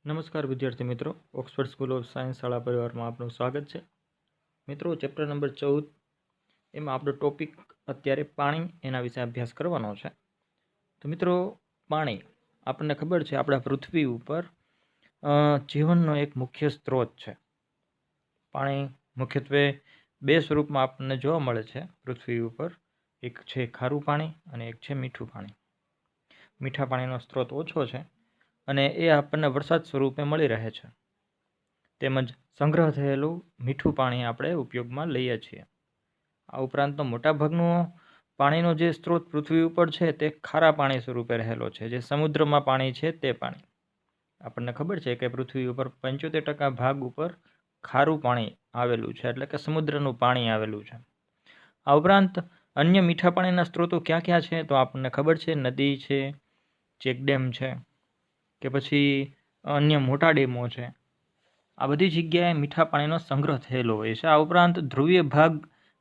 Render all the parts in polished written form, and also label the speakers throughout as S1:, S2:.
S1: નમસ્કાર વિદ્યાર્થી મિત્રો, ઓક્સફર્ડ સ્કૂલ ઓફ સાયન્સ શાળા પરિવારમાં આપનું સ્વાગત છે. મિત્રો, ચેપ્ટર નંબર 14 એમાં આપણો ટોપિક અત્યારે પાણી એના વિશે અભ્યાસ કરવાનો છે. તો મિત્રો, પાણી આપણને ખબર છે આપણા પૃથ્વી ઉપર જીવનનો એક મુખ્ય સ્ત્રોત છે. પાણી મુખ્યત્વે બે સ્વરૂપમાં આપણને જોવા મળે છે પૃથ્વી ઉપર. એક છે ખારું પાણી અને એક છે મીઠું પાણી. મીઠા પાણીનો સ્ત્રોત ઓછો છે અને એ આપણને વરસાદ સ્વરૂપે મળી રહે છે. તેમજ સંગ્રહ થયેલું મીઠું પાણી આપણે ઉપયોગમાં લઈએ છીએ. આ ઉપરાંતનો મોટાભાગનું પાણીનો જે સ્ત્રોત પૃથ્વી ઉપર છે તે ખારા પાણી સ્વરૂપે રહેલો છે. જે સમુદ્રમાં પાણી છે તે પાણી. આપણને ખબર છે કે પૃથ્વી ઉપર 75% ભાગ ઉપર ખારું પાણી આવેલું છે, એટલે કે સમુદ્રનું પાણી આવેલું છે. આ ઉપરાંત અન્ય મીઠા પાણીના સ્ત્રોતો ક્યાં ક્યાં છે તો આપણને ખબર છે, નદી છે, ચેકડેમ છે, કે પછી અન્ય મોટા ડેમો છે. આ બધી જગ્યાએ મીઠા પાણીનો સંગ્રહ થયેલો હોય છે. આ ઉપરાંત ધ્રુવીય ભાગ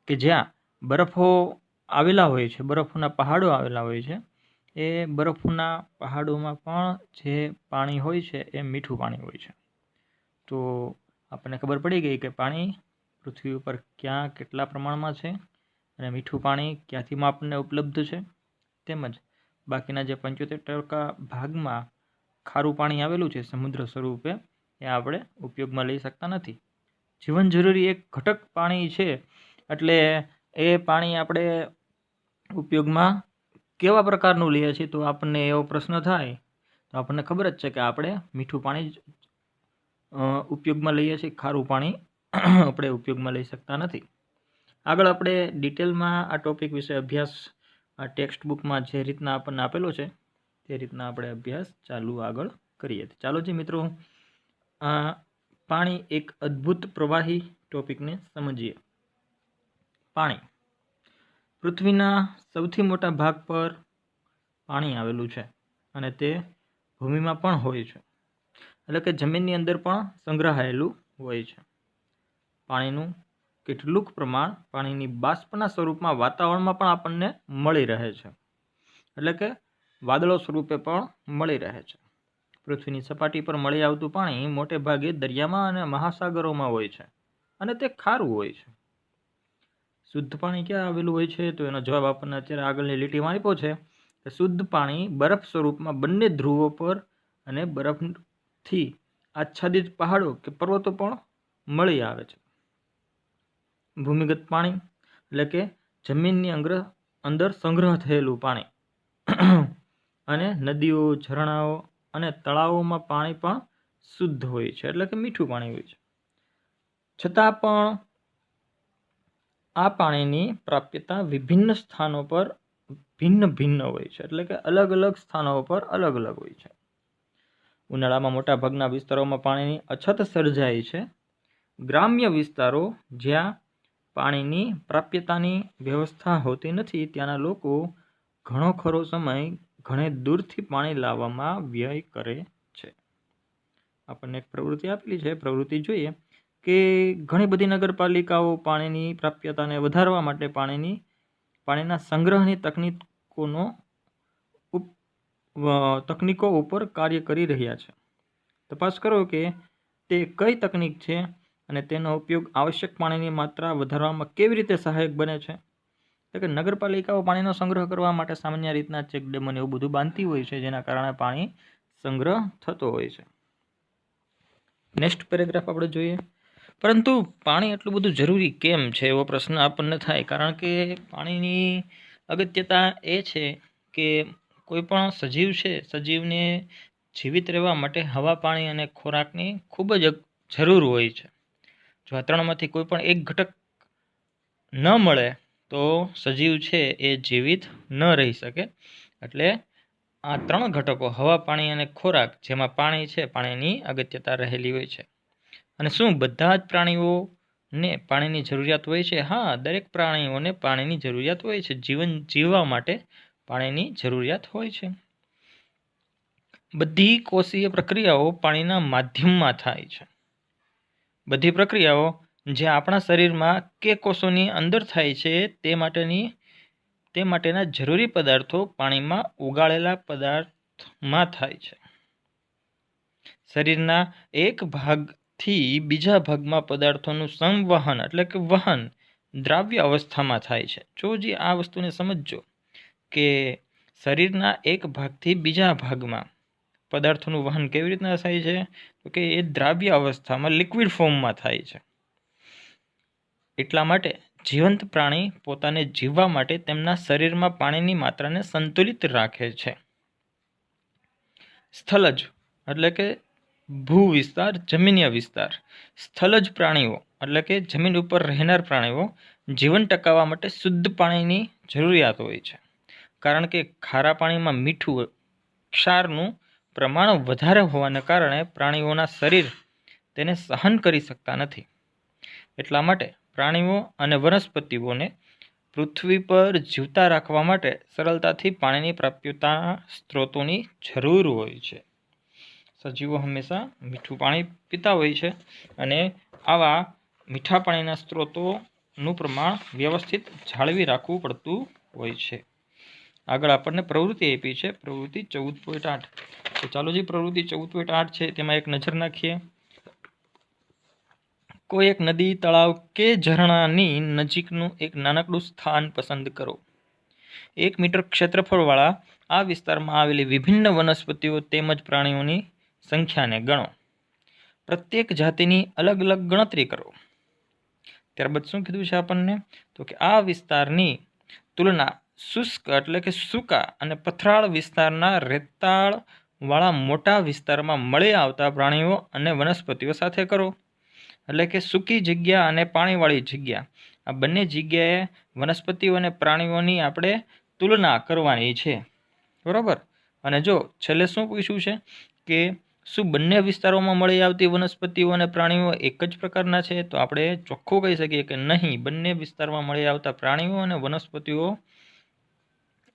S1: કે જ્યાં બરફો આવેલા હોય છે, બરફોના પહાડો આવેલા હોય છે, એ બરફના પહાડોમાં પણ જે પાણી હોય છે એ મીઠું પાણી હોય છે. તો આપણને ખબર પડી ગઈ કે પાણી પૃથ્વી ઉપર ક્યાં કેટલા પ્રમાણમાં છે અને મીઠું પાણી ક્યાંથી આપણને ઉપલબ્ધ છે. તેમજ બાકીના જે 75% ભાગમાં ખારું પાણી આવેલું છે સમુદ્ર સ્વરૂપે, એ આપણે ઉપયોગમાં લઈ શકતા નથી. જીવન જરૂરી એક ઘટક પાણી છે, એટલે એ પાણી આપણે ઉપયોગમાં કેવા પ્રકારનું લઈએ છીએ તો આપણને એવો પ્રશ્ન થાય તો આપણને ખબર જ છે કે આપણે મીઠું પાણી જ ઉપયોગમાં લઈએ છીએ. ખારું પાણી આપણે ઉપયોગમાં લઈ શકતા નથી. આગળ આપણે ડિટેલમાં આ ટોપિક વિશે અભ્યાસ આ ટેક્સ્ટ બુકમાં જે રીતના આપણને આપેલો છે તે રીતના આપણે અભ્યાસ ચાલુ આગળ કરીએ. ચાલો જી મિત્રો, આ પાણી એક અદ્ભુત પ્રવાહી ટોપિકને સમજીએ. પાણી પૃથ્વીના સૌથી મોટા ભાગ પર પાણી આવેલું છે અને તે ભૂમિમાં પણ હોય છે, એટલે કે જમીનની અંદર પણ સંગ્રહાયેલું હોય છે. પાણીનું કેટલુંક પ્રમાણ પાણીની બાષ્પના સ્વરૂપમાં વાતાવરણમાં પણ આપણને મળી રહે છે, એટલે કે વાદળો સ્વરૂપે પણ મળી રહે છે. પૃથ્વીની સપાટી પર મળી આવતું પાણી મોટે ભાગે દરિયામાં અને મહાસાગરોમાં હોય છે અને તે ખારું હોય છે. શુદ્ધ પાણી ક્યાં આવેલું હોય છે તો એનો જવાબ આપણને અત્યારે આગળની લીટીમાં આપ્યો છે કે શુદ્ધ પાણી બરફ સ્વરૂપમાં બંને ધ્રુવો પર અને બરફથી આચ્છાદિત પહાડો કે પર્વતો પણ મળી આવે છે. ભૂમિગત પાણી એટલે કે જમીનની અંદર સંગ્રહ થયેલું પાણી અને નદીઓ, ઝરણાઓ અને તળાવોમાં પાણી પણ શુદ્ધ હોય છે, એટલે કે મીઠું પાણી હોય છે. છતાં પણ આ પાણીની પ્રાપ્યતા વિભિન્ન સ્થાનો પર ભિન્ન ભિન્ન હોય છે, એટલે કે અલગ અલગ સ્થાનો પર અલગ અલગ હોય છે. ઉનાળામાં મોટા ભાગના વિસ્તારોમાં પાણીની અછત સર્જાય છે. ગ્રામ્ય વિસ્તારો જ્યાં પાણીની પ્રાપ્યતાની વ્યવસ્થા હોતી નથી, ત્યાંના લોકો ઘણો ખરો સમય ઘણે દૂરથી પાણી લાવવામાં વ્યય કરે છે. આપણને એક પ્રવૃત્તિ આપેલી છે, પ્રવૃત્તિ જોઈએ કે ઘણી બધી નગરપાલિકાઓ પાણીની પ્રાપ્યતાને વધારવા માટે પાણીના સંગ્રહની તકનીકો ઉપર કાર્ય કરી રહ્યા છે. તપાસ કરો કે તે કઈ તકનીક છે અને તેનો ઉપયોગ આવશ્યક પાણીની માત્રા વધારવામાં કેવી રીતે સહાયક બને છે. એટલે કે નગરપાલિકાઓ પાણીનો સંગ્રહ કરવા માટે સામાન્ય રીતના ચેકડેમ અને એવું બધું બાંધતી હોય છે, જેના કારણે પાણી સંગ્રહ થતો હોય છે. નેક્સ્ટ પેરેગ્રાફ આપણે જોઈએ. પરંતુ પાણી એટલું બધું જરૂરી કેમ છે એવો પ્રશ્ન આપણને થાય, કારણ કે પાણીની અગત્યતા એ છે કે કોઈ પણ સજીવ છે, સજીવને જીવિત રહેવા માટે હવા, પાણી અને ખોરાકની ખૂબ જ જરૂર હોય છે. જો આ ત્રણમાંથી કોઈ પણ એક ઘટક ન મળે તો સજીવ છે એ જીવિત ન રહી શકે. એટલે આ ત્રણ ઘટકો હવા, પાણી અને ખોરાક, જેમાં પાણી છે, પાણીની અગત્યતા રહેલી હોય છે. અને શું બધા જ પ્રાણીઓને પાણીની જરૂરિયાત હોય છે? હા, દરેક પ્રાણીઓને પાણીની જરૂરિયાત હોય છે. જીવન જીવવા માટે પાણીની જરૂરિયાત હોય છે. બધી કોષીય પ્રક્રિયાઓ પાણીના માધ્યમમાં થાય છે. બધી પ્રક્રિયાઓ જે આપણા શરીરમાં કે કોષોની અંદર થાય છે તે માટેના જરૂરી પદાર્થો પાણીમાં ઓગાળેલા પદાર્થમાં થાય છે. શરીરના એક ભાગથી બીજા ભાગમાં પદાર્થોનું સંવહન એટલે કે વહન દ્રાવ્ય અવસ્થામાં થાય છે. જો જે આ વસ્તુને સમજજો કે શરીરના એક ભાગથી બીજા ભાગમાં પદાર્થોનું વહન કેવી રીતના થાય છે, તો કે એ દ્રાવ્ય અવસ્થામાં લિક્વિડ ફોર્મમાં થાય છે. એટલા માટે જીવંત પ્રાણી પોતાને જીવવા માટે તેમના શરીરમાં પાણીની માત્રાને સંતુલિત રાખે છે. સ્થલજ એટલે કે ભૂ વિસ્તાર, જમીનીય વિસ્તાર. સ્થલજ પ્રાણીઓ એટલે કે જમીન ઉપર રહેનાર પ્રાણીઓ જીવન ટકાવવા માટે શુદ્ધ પાણીની જરૂરિયાત હોય છે. કારણ કે ખારા પાણીમાં મીઠું ક્ષારનું પ્રમાણ વધારે હોવાને કારણે પ્રાણીઓના શરીર તેને સહન કરી શકતા નથી. એટલા માટે પ્રાણીઓ અને વનસ્પતિઓને પૃથ્વી પર જીવતા રાખવા માટે સરળતાથી પાણીની પ્રાપ્યતાના સ્ત્રોતોની જરૂર હોય છે. સજીવો હંમેશા મીઠું પાણી પીતા હોય છે અને આવા મીઠા પાણીના સ્ત્રોતોનું પ્રમાણ વ્યવસ્થિત જાળવી રાખવું પડતું હોય છે. આગળ આપણને પ્રવૃત્તિ આપી છે, પ્રવૃત્તિ 14.8. તો ચાલો જે પ્રવૃત્તિ 14.8 છે તેમાં એક નજર નાખીએ. કોઈ એક નદી, તળાવ કે ઝરણાની નજીકનું એક નાનકડું સ્થાન પસંદ કરો. 1 મીટર ક્ષેત્રફળવાળા આ વિસ્તારમાં આવેલી વિભિન્ન વનસ્પતિઓ તેમજ પ્રાણીઓની સંખ્યાને ગણો. પ્રત્યેક જાતિની અલગ અલગ ગણતરી કરો. ત્યારબાદ શું કીધું છે આપણને, તો કે આ વિસ્તારની તુલના શુષ્ક એટલે કે સૂકા અને પથરાળ વિસ્તારના રેતાળવાળા મોટા વિસ્તારમાં મળી આવતા પ્રાણીઓ અને વનસ્પતિઓ સાથે કરો. એટલે કે સૂકી જગ્યા અને પાણીવાળી જગ્યા, આ બંને જગ્યાએ વનસ્પતિઓ અને પ્રાણીઓની આપણે તુલના કરવાની છે. બરાબર. અને જો છેલ્લે શું પૂછ્યું છે કે શું બંને વિસ્તારોમાં મળી આવતી વનસ્પતિઓ અને પ્રાણીઓ એક જ પ્રકારના છે, તો આપણે ચોખ્ખું કહી શકીએ કે નહીં, બંને વિસ્તારમાં મળી આવતા પ્રાણીઓ અને વનસ્પતિઓ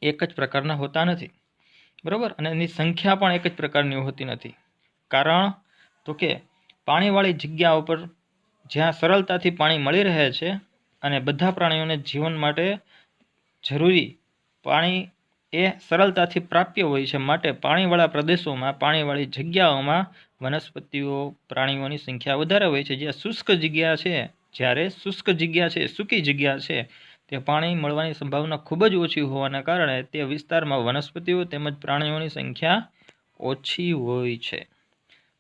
S1: એક જ પ્રકારના હોતા નથી. બરાબર. અને એની સંખ્યા પણ એક જ પ્રકારની હોતી નથી. કારણ તો કે પાણીવાળી જગ્યા ઉપર જ્યાં સરળતાથી પાણી મળી રહે છે અને બધા પ્રાણીઓને જીવન માટે જરૂરી પાણી એ સરળતાથી પ્રાપ્ય હોય છે, માટે પાણીવાળા પ્રદેશોમાં, પાણીવાળી જગ્યાઓમાં વનસ્પતિઓ, પ્રાણીઓની સંખ્યા વધારે હોય છે. જ્યાં શુષ્ક જગ્યા છે, જ્યારે શુષ્ક જગ્યા છે, સૂકી જગ્યા છે, તે પાણી મળવાની સંભાવના ખૂબ જ ઓછી હોવાના કારણે તે વિસ્તારમાં વનસ્પતિઓ તેમજ પ્રાણીઓની સંખ્યા ઓછી હોય છે.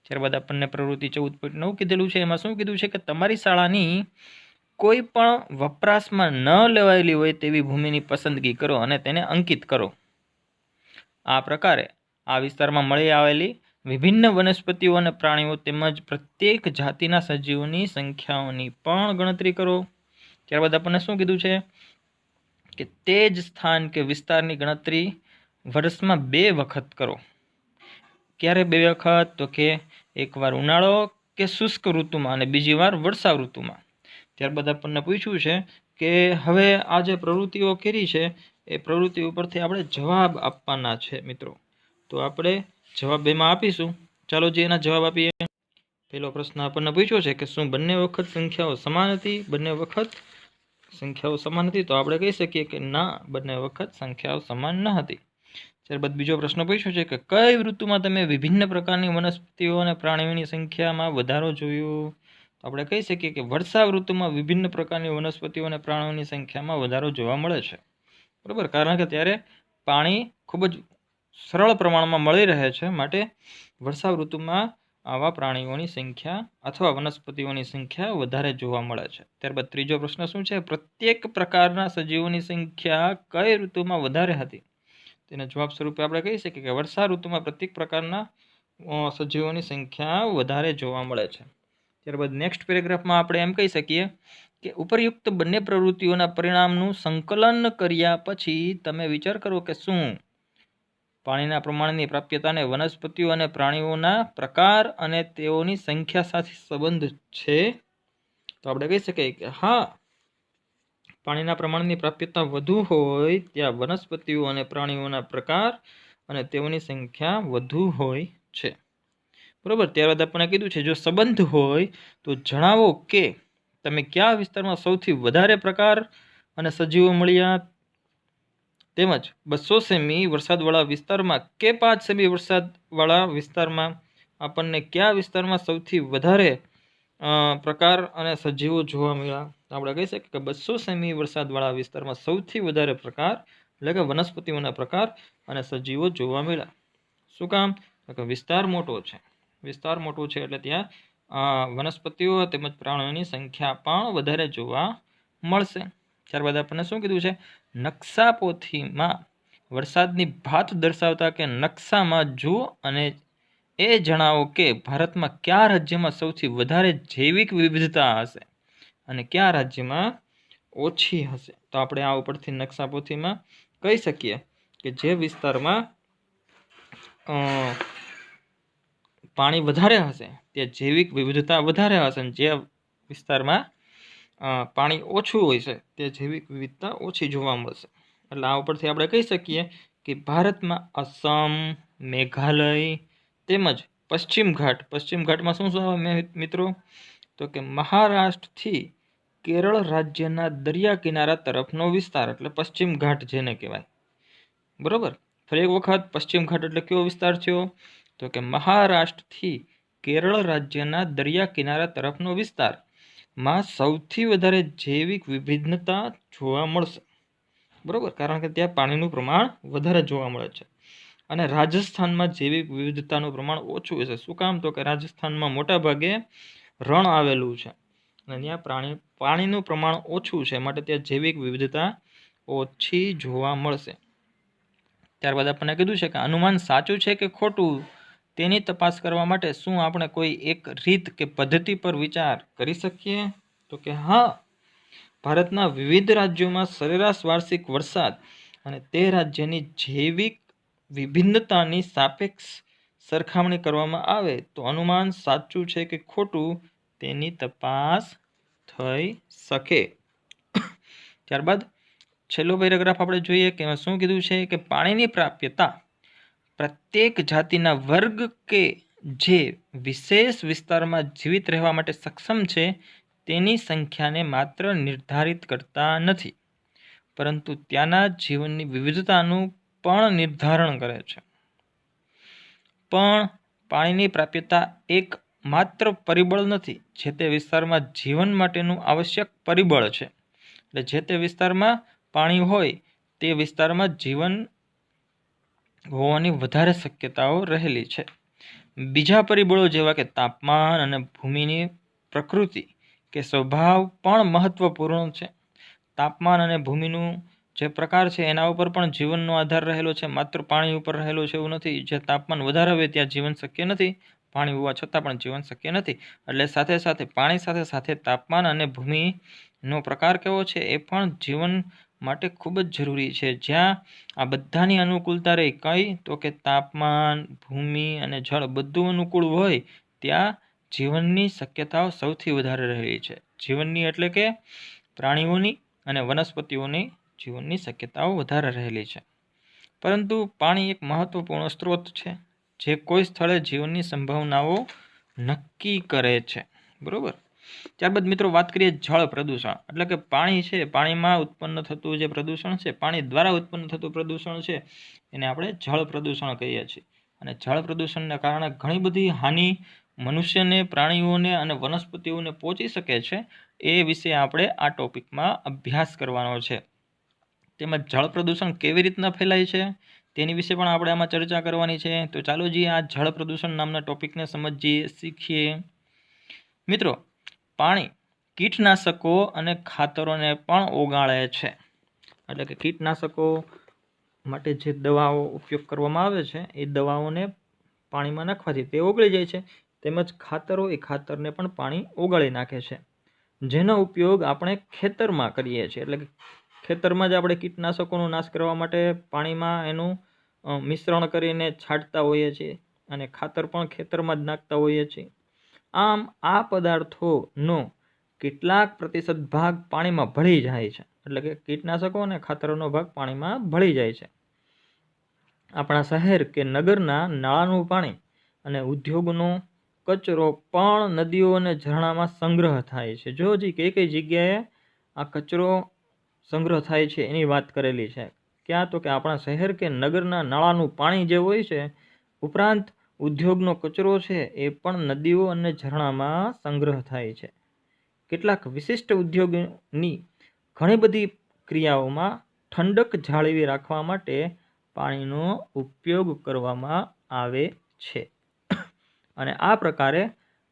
S1: ત્યારબાદ આપણને પ્રવૃત્તિ 14.9 કીધેલું છે. એમાં શું કીધું છે કે તમારી શાળાની કોઈ પણ વપરાશમાં ન લેવાયેલી હોય તેવી ભૂમિની પસંદગી કરો અને તેને અંકિત કરો. આ પ્રકારે આ વિસ્તારમાં મળી આવેલી વિભિન્ન વનસ્પતિઓ અને પ્રાણીઓ તેમજ પ્રત્યેક જાતિના સજીવોની સંખ્યાઓની પણ ગણતરી કરો. ત્યારબાદ આપણને શું કીધું છે કે તે જ સ્થાન કે વિસ્તારની ગણતરી વર્ષમાં 2 વખત કરો. ક્યારે 2 વખત, તો કે એકવાર ઉનાળો કે શુષ્ક ઋતુમાં અને બીજી વાર વર્ષા ઋતુમાં. ત્યારબાદ આપણને પૂછ્યું છે કે હવે આ જે પ્રવૃત્તિઓ કરી છે એ પ્રવૃત્તિ ઉપરથી આપણે જવાબ આપવાના છે મિત્રો. તો આપણે જવાબ એમાં આપીશું. ચાલો જે એના જવાબ આપીએ. પહેલો પ્રશ્ન આપણને પૂછ્યો છે કે શું બંને વખત સંખ્યાઓ સમાન હતી? બંને વખત સંખ્યાઓ સમાન હતી, તો આપણે કહી શકીએ કે ના, બંને વખત સંખ્યાઓ સમાન ન હતી. ત્યારબાદ બીજો પ્રશ્ન પૂછ્યો છે કે કઈ ઋતુમાં તમે વિભિન્ન પ્રકારની વનસ્પતિઓ અને પ્રાણીઓની સંખ્યામાં વધારો જોયો? તો આપણે કહી શકીએ કે વર્ષા ઋતુમાં વિભિન્ન પ્રકારની વનસ્પતિઓ અને પ્રાણીઓની સંખ્યામાં વધારો જોવા મળે છે. બરાબર. કારણ કે ત્યારે પાણી ખૂબ જ સરળ પ્રમાણમાં મળી રહે છે, માટે વર્ષા ઋતુમાં આવા પ્રાણીઓની સંખ્યા અથવા વનસ્પતિઓની સંખ્યા વધારે જોવા મળે છે. ત્યારબાદ ત્રીજો પ્રશ્ન શું છે? પ્રત્યેક પ્રકારના સજીવોની સંખ્યા કઈ ઋતુમાં વધારે હતી? તેના જવાબ સ્વરૂપે આપણે કહી શકીએ કે વર્ષા ઋતુમાં પ્રત્યેક પ્રકારના સજીવોની સંખ્યા વધારે જોવા મળે છે. ત્યારબાદ નેક્સ્ટ પેરેગ્રાફમાં આપણે એમ કહી શકીએ કે ઉપરયુક્ત બંને પ્રવૃત્તિઓના પરિણામનું સંકલન કર્યા પછી તમે વિચાર કરો કે શું પાણીના પ્રમાણની પ્રાપ્યતાને વનસ્પતિઓ અને પ્રાણીઓના પ્રકાર અને તેઓની સંખ્યા સાથે સંબંધ છે? તો આપણે કહી શકીએ કે હા, પાણીના પ્રમાણની પ્રાપ્યતા વધુ હોય ત્યાં વનસ્પતિઓ અને પ્રાણીઓના પ્રકાર અને તેઓની સંખ્યા વધુ હોય છે. બરાબર. ત્યારબાદ આપણે કીધું છે જો સંબંધ હોય તો જણાવો કે તમે કયા વિસ્તારમાં સૌથી વધારે પ્રકાર અને સજીવો મળ્યા, તેમજ 200 સેમી વરસાદવાળા વિસ્તારમાં કે 5 સેમી વરસાદવાળા વિસ્તારમાં આપણને કયા વિસ્તારમાં સૌથી વધારે પ્રકાર અને સજીવો જોવા મળ્યા? આપણે કહી શકીએ કે 200 સેમી વરસાદવાળા વિસ્તારમાં સૌથી વધારે પ્રકાર એટલે કે વનસ્પતિઓના પ્રકાર અને સજીવો જોવા મળ્યા. શું કામ? તો કે વિસ્તાર મોટો છે. વિસ્તાર મોટો છે એટલે ત્યાં વનસ્પતિઓ તેમજ પ્રાણીઓની સંખ્યા પણ વધારે જોવા મળશે. ત્યારબાદ આપણને શું કીધું છે? નકશા પોથીમાં વરસાદની ભાત દર્શાવતા કે નકશામાં જુઓ અને એ જણાવો કે ભારતમાં કયા રાજ્યમાં સૌથી વધારે જૈવિક વિવિધતા હશે અને કયા રાજ્યમાં ઓછી હશે. તો આપણે આ ઉપરથી નકશા પોથીમાં કહી શકીએ કે જે વિસ્તારમાં પાણી વધારે હશે તે જૈવિક વિવિધતા વધારે હશે અને જે વિસ્તારમાં પાણી ઓછું હોય છે તે જૈવિક વિવિધતા ઓછી જોવા મળશે. એટલે આ ઉપરથી આપણે કહી શકીએ કે ભારતમાં અસમ, મેઘાલય તેમજ પશ્ચિમ ઘાટમાં શું શું આવે મિત્રો? તો કે મહારાષ્ટ્રથી કેરળ રાજ્યના દરિયા કિનારા તરફનો વિસ્તાર એટલે પશ્ચિમ ઘાટ જેને કહેવાય. બરોબર. ફરી એક વખત પશ્ચિમ ઘાટ એટલે કયો વિસ્તાર થયો? તો કે મહારાષ્ટ્રથી કેરળ રાજ્યના દરિયા કિનારા તરફનો વિસ્તારમાં સૌથી વધારે જૈવિક વિભિન્નતા જોવા મળશે. બરોબર, કારણ કે ત્યાં પાણીનું પ્રમાણ વધારે જોવા મળે છે. અને રાજસ્થાનમાં જૈવિક વિવિધતાનું પ્રમાણ ઓછું હશે. શું કામ? તો કે રાજસ્થાનમાં મોટા ભાગે રણ આવેલું છે અને ત્યાં પાણીનું પ્રમાણ ઓછું છે, માટે ત્યાં જૈવિક વિવિધતા ઓછી જોવા મળશે. ત્યારબાદ આપણને કીધું છે કે અનુમાન સાચું છે કે ખોટું તેની તપાસ કરવા માટે શું આપણે કોઈ એક રીત કે પદ્ધતિ પર વિચાર કરી શકીએ? તો કે હા. ભારતના વિવિધ રાજ્યોમાં સરેરાશ વાર્ષિક વરસાદ અને તે રાજ્યની જૈવિક વિભિન્નતાની સાપેક્ષ સરખામણી કરવામાં આવે તો અનુમાન સાચું છે કે ખોટું તેની તપાસ થઈ શકે. ત્યારબાદ છેલ્લો પેરેગ્રાફ આપણે જોઈએ કે શું કીધું છે કે પાણીની પ્રાપ્યતા પ્રત્યેક જાતિના વર્ગ કે જે વિશેષ વિસ્તારમાં જીવિત રહેવા માટે સક્ષમ છે તેની સંખ્યાને માત્ર નિર્ધારિત કરતા નથી, પરંતુ ત્યાંના જીવનની વિવિધતાનું પણ નિર્ધારણ કરે છે. પણ પાણીની પ્રાપ્યતા એક માત્ર પરિબળ નથી, જે તે વિસ્તારમાં જીવન માટેનું આવશ્યક પરિબળ છે. એટલે જે તે વિસ્તારમાં પાણી હોય તે વિસ્તારમાં જીવન હોવાની વધારે શક્યતાઓ રહેલી છે. બીજા પરિબળો જેવા કે તાપમાન અને ભૂમિની પ્રકૃતિ કે સ્વભાવ પણ મહત્વપૂર્ણ છે. તાપમાન અને ભૂમિનું જે પ્રકાર છે એના ઉપર પણ જીવનનો આધાર રહેલો છે, માત્ર પાણી ઉપર રહેલો છે એવું નથી. જે તાપમાન વધારે હોય ત્યાં જીવન શક્ય નથી, પાણી હોવા છતાં પણ જીવન શક્ય નથી. એટલે સાથે સાથે પાણી સાથે સાથે તાપમાન અને ભૂમિનો પ્રકાર કેવો છે એ પણ જીવન માટે ખૂબ જ જરૂરી છે. જ્યાં આ બધાની અનુકૂળતા રહી, કઈ? તો કે તાપમાન, ભૂમિ અને જળ બધું અનુકૂળ હોય ત્યાં જીવનની શક્યતાઓ સૌથી વધારે રહેલી છે. જીવનની એટલે કે પ્રાણીઓની અને વનસ્પતિઓની જીવનની શક્યતાઓ વધારે રહેલી છે. પરંતુ પાણી એક મહત્વપૂર્ણ સ્ત્રોત છે જે કોઈ સ્થળે જીવનની સંભાવનાઓ નક્કી કરે છે. બરોબર. ત્યારબાદ મિત્રો વાત કરીએ જળ પ્રદૂષણ. એટલે કે પાણી છે, પાણીમાં ઉત્પન્ન થતું જે પ્રદૂષણ છે, પાણી દ્વારા ઉત્પન્ન થતું પ્રદૂષણ છે એને આપણે જળ પ્રદૂષણ કહીએ છીએ. અને જળ પ્રદૂષણને કારણે ઘણી બધી હાનિ મનુષ્યને, પ્રાણીઓને અને વનસ્પતિઓને પહોંચી શકે છે. એ વિશે આપણે આ ટોપિકમાં અભ્યાસ કરવાનો છે. તેમજ જળ પ્રદૂષણ કેવી રીતના ફેલાય છે તેની વિશે પણ આપણે આમાં ચર્ચા કરવાની છે. તો ચાલો જી આ જળ પ્રદૂષણ નામના ટોપિકને સમજીએ, શીખીએ. મિત્રો, પાણી કીટનાશકો અને ખાતરોને પણ ઓગાળે છે. એટલે કે કીટનાશકો માટે જે દવાઓ ઉપયોગ કરવામાં આવે છે એ દવાઓને પાણીમાં નાખવાથી તે ઓગળી જાય છે. તેમજ ખાતરો, એ ખાતરને પણ પાણી ઓગાળી નાખે છે, જેનો ઉપયોગ આપણે ખેતરમાં કરીએ છીએ. એટલે કે ખેતરમાં જ આપણે કીટનાશકોનો નાશ કરવા માટે પાણીમાં એનું મિશ્રણ કરીને છાંટતા હોઈએ છીએ અને ખાતર પણ ખેતરમાં જ નાખતા હોઈએ છીએ. આમ આ પદાર્થોનો કેટલાક પ્રતિશત ભાગ પાણીમાં ભળી જાય છે. એટલે કે કીટનાશકો અને ખાતરોનો ભાગ પાણીમાં ભળી જાય છે. આપણા શહેર કે નગરના નાળાનું પાણી અને ઉદ્યોગનો કચરો પણ નદીઓ અને ઝરણામાં સંગ્રહ થાય છે. જો હજી કઈ જગ્યાએ આ કચરો સંગ્રહ થાય છે એની વાત કરેલી છે. ક્યાં? તો કે આપણા શહેર કે નગરના નાળાનું પાણી જે હોય છે, ઉપરાંત ઉદ્યોગનો કચરો છે એ પણ નદીઓ અને ઝરણામાં સંગ્રહ થાય છે. કેટલાક વિશિષ્ટ ઉદ્યોગની ઘણી બધી ક્રિયાઓમાં ઠંડક જાળવી રાખવા માટે પાણીનો ઉપયોગ કરવામાં આવે છે. અને આ પ્રકારે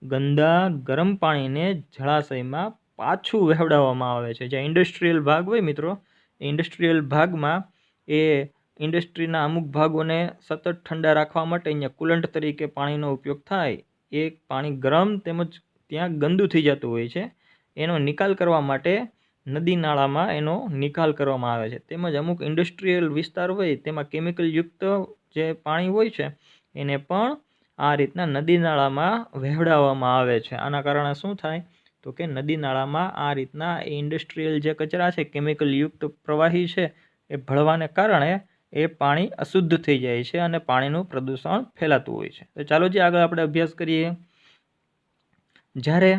S1: ગંદા ગરમ પાણીને જળાશયમાં પાછું વહેવડાવવામાં આવે છે. જે ઇન્ડસ્ટ્રીયલ ભાગ હોય મિત્રો, એ ઇન્ડસ્ટ્રીયલ ભાગમાં એ ઇન્ડસ્ટ્રીના અમુક ભાગોને સતત ઠંડા રાખવા માટે અહીંયા કુલન્ટ તરીકે પાણીનો ઉપયોગ થાય. એ પાણી ગરમ તેમજ ત્યાં ગંદુ થઈ જતું હોય છે. એનો નિકાલ કરવા માટે નદી નાળામાં એનો નિકાલ કરવામાં આવે છે. તેમજ અમુક ઇન્ડસ્ટ્રીયલ વિસ્તાર હોય તેમાં કેમિકલયુક્ત જે પાણી હોય છે એને પણ આ રીતના નદી નાળામાં વહેવડાવવામાં આવે છે. આના કારણે શું થાય તો કે નદી નાળામાં આ રીતના ઇન્ડસ્ટ્રીયલ જે કચરા છે, કેમિકલયુક્ત પ્રવાહી છે, એ ભળવાને કારણે એ પાણી અશુદ્ધ થઈ જાય છે અને પાણીનું પ્રદૂષણ ફેલાતું હોય છે. તો ચાલો જે આગળ આપણે અભ્યાસ કરીએ. જ્યારે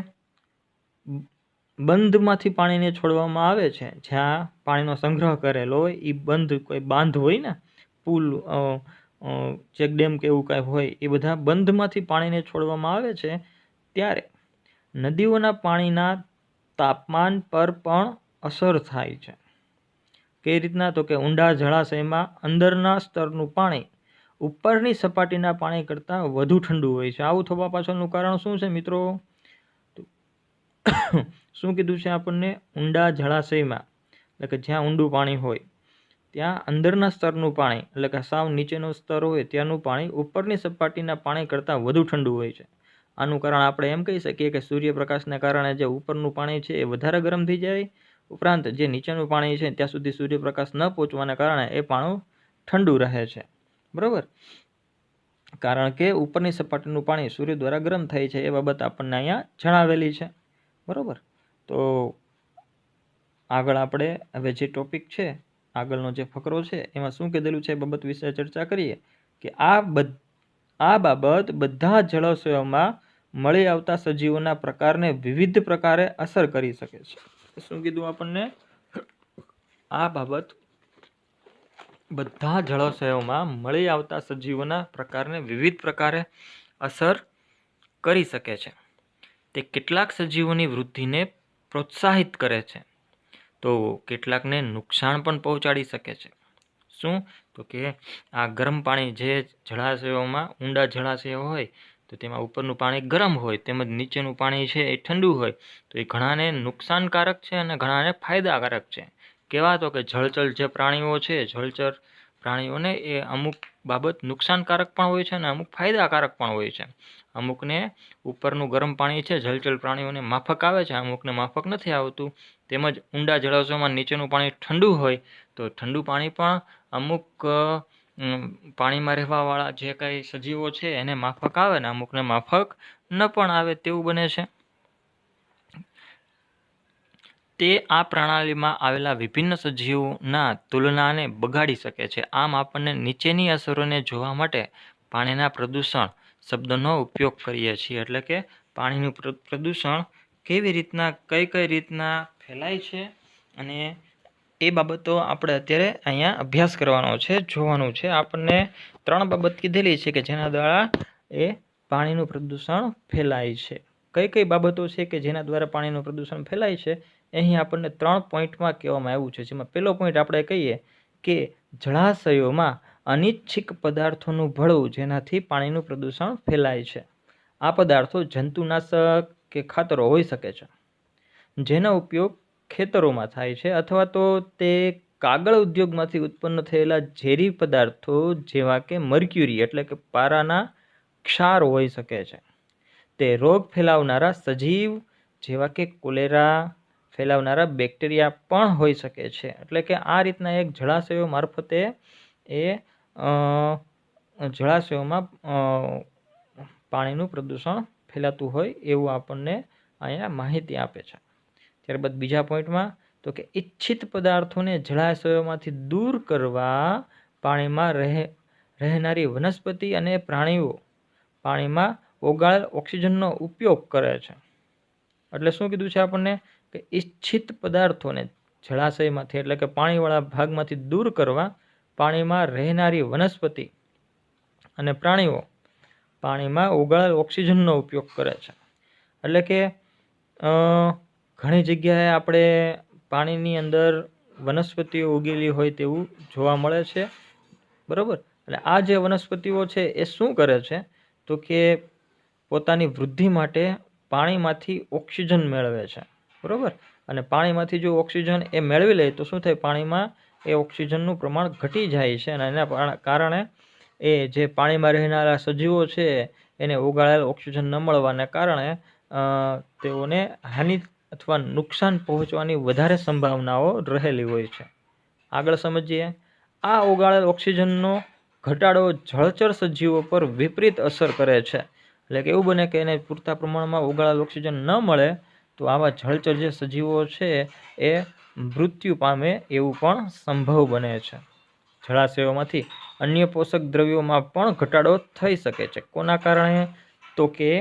S1: બંધમાંથી પાણીને છોડવામાં આવે છે, જ્યાં પાણીનો સંગ્રહ કરેલો હોય એ બંધ, કોઈ બાંધ હોય ને, પુલ, ચેકડેમ કે એવું કાંઈ હોય, એ બધા બંધમાંથી પાણીને છોડવામાં આવે છે ત્યારે નદીઓના પાણીના તાપમાન પર પણ અસર થાય છે. કઈ રીતના તો કે ઊંડા જળાશયમાં અંદરના સ્તરનું પાણી ઉપરની સપાટીના પાણી કરતાં વધુ ઠંડુ હોય છે. આવું થવા પાછળનું કારણ શું છે મિત્રો? શું કીધું છે આપણને? ઊંડા જળાશયમાં, એટલે કે જ્યાં ઊંડું પાણી હોય ત્યાં અંદરના સ્તરનું પાણી, એટલે કે સાવ નીચેનો સ્તર હોય ત્યાંનું પાણી ઉપરની સપાટીના પાણી કરતાં વધુ ઠંડુ હોય છે. આનું કારણ આપણે એમ કહી શકીએ કે સૂર્યપ્રકાશને કારણે જે ઉપરનું પાણી છે એ વધારે ગરમ થઈ જાય, ઉપરાંત જે નીચેનું પાણી છે ત્યાં સુધી સૂર્યપ્રકાશ ન પહોંચવાના કારણે એ પાણી ઠંડુ રહે છે. બરાબર? કારણ કે ઉપરની સપાટીનું પાણી સૂર્ય દ્વારા ગરમ થાય છે. એ બાબત આપણને અહીંયા જણાવેલી છે. બરાબર? તો આગળ આપણે હવે જે ટોપિક છે, આગળનો જે ફકરો છે એમાં શું કીધેલું છે એ બાબત વિશે ચર્ચા કરીએ કે આ બાબત બધા જળાશયોમાં મળી આવતા સજીવોના પ્રકારને વિવિધ પ્રકારે અસર કરી શકે છે. શું કીધું આપણને? આ બાબત બધા જળાશયોમાં મળી આવતા સજીવોના પ્રકારને વિવિધ પ્રકારે અસર કરી શકે છે. તે કેટલાક સજીવોની વૃદ્ધિને પ્રોત્સાહિત કરે છે તો કેટલાકને નુકસાન પણ પહોંચાડી શકે છે. શું તો કે આ ગરમ પાણી જે જળાશયોમાં, ઊંડા જળાશયો હોય તો તેમાં ઉપરનું પાણી ગરમ હોય તેમજ નીચેનું પાણી છે એ ઠંડુ હોય, તો એ ઘણાને નુકસાનકારક છે અને ઘણાને ફાયદાકારક છે. કેવા તો કે જળચર જે પ્રાણીઓ છે, જળચર પ્રાણીઓને એ અમુક બાબત નુકસાનકારક પણ હોય છે અને અમુક ફાયદાકારક પણ હોય છે. અમુકને ઉપરનું ગરમ પાણી છે જળચર પ્રાણીઓને માફક આવે છે, અમુકને માફક નથી આવતું. તેમજ ઊંડા જળાશયોમાં નીચેનું પાણી ઠંડુ હોય તો ઠંડુ પાણી પણ અમુક પાણીમાં રહેવાવાળા જે કાંઈ સજીવો છે એને માફક આવે ને અમુકને માફક ન પણ આવે તેવું બને છે. તે આ પ્રણાલીમાં આવેલા વિભિન્ન સજીવોના તુલનાને બગાડી શકે છે. આમ આપણને નીચેની અસરોને જોવા માટે પાણીના પ્રદૂષણ શબ્દનો ઉપયોગ કરીએ છીએ. એટલે કે પાણીનું પ્રદૂષણ કેવી રીતના, કઈ રીતના ફેલાય છે અને એ બાબતો આપણે અત્યારે અહીંયા અભ્યાસ કરવાનો છે, જોવાનું છે. આપણને 3 બાબત કીધેલી છે કે જેના દ્વારા એ પાણીનું પ્રદૂષણ ફેલાય છે. કઈ બાબતો છે કે જેના દ્વારા પાણીનું પ્રદૂષણ ફેલાય છે અહીં આપણને 3 પોઈન્ટમાં કહેવામાં આવ્યું છે. જેમાં પહેલો પોઈન્ટ આપણે કહીએ કે જળાશયોમાં અનિચ્છિક પદાર્થોનું ભળવું જેનાથી પાણીનું પ્રદૂષણ ફેલાય છે. આ પદાર્થો જંતુનાશક કે ખાતરો હોઈ શકે છે જેનો ઉપયોગ ખેતરોમાં થાય છે, અથવા તો તે કાગળ ઉદ્યોગમાંથી ઉત્પન્ન થયેલા ઝેરી પદાર્થો જેવા કે મર્ક્યુરી એટલે કે પારાના ક્ષાર હોઈ શકે છે. તે રોગ ફેલાવનારા સજીવ જેવા કે કોલેરા ફેલાવનારા બેક્ટેરિયા પણ હોઈ શકે છે. એટલે કે આ રીતના એક જળાશયો મારફતે એ જળાશયોમાં પાણીનું પ્રદૂષણ ફેલાતું હોય એવું આપણને અહીંયા માહિતી આપે છે. ત્યારબાદ બીજા પોઈન્ટમાં તો કે ઇચ્છિત પદાર્થોને જળાશયોમાંથી દૂર કરવા પાણીમાં રહેનારી વનસ્પતિ અને પ્રાણીઓ પાણીમાં ઓગાળેલ ઓક્સિજનનો ઉપયોગ કરે છે. એટલે શું કીધું છે આપણને કે ઇચ્છિત પદાર્થોને જળાશયમાંથી એટલે કે પાણીવાળા ભાગમાંથી દૂર કરવા પાણીમાં રહેનારી વનસ્પતિ અને પ્રાણીઓ પાણીમાં ઓગાળેલ ઓક્સિજનનો ઉપયોગ કરે છે. એટલે કે ઘણી જગ્યાએ આપણે પાણીની અંદર વનસ્પતિઓ ઉગેલી હોય તેવું જોવા મળે છે, બરાબર. એટલે આ જે વનસ્પતિઓ છે એ શું કરે છે તો કે પોતાની વૃદ્ધિ માટે પાણીમાંથી ઓક્સિજન મેળવે છે, બરાબર. અને પાણીમાંથી જો ઓક્સિજન એ મેળવી લે તો શું થાય, પાણીમાં એ ઓક્સિજનનું પ્રમાણ ઘટી જાય છે અને એના કારણે એ જે પાણીમાં રહેનારા સજીવો છે એને ઓગાળેલ ઓક્સિજન ન મળવાને કારણે તેઓને હાનિ અથવા નુકસાન પહોંચવાની વધારે સંભાવનાઓ રહેલી હોય છે. આગળ સમજીએ. આ ઓગાળેલ ઓક્સિજનનો ઘટાડો જળચર સજીવો પર વિપરીત અસર કરે છે. એટલે કે એવું બને કે એને પૂરતા પ્રમાણમાં ઓગાળેલ ઓક્સિજન ન મળે તો આવા જળચર જે સજીવો છે એ મૃત્યુ પામે એવું પણ સંભવ બને છે. જળાશયોમાંથી અન્ય પોષક દ્રવ્યોમાં પણ ઘટાડો થઈ શકે છે. કોના કારણે? તો કે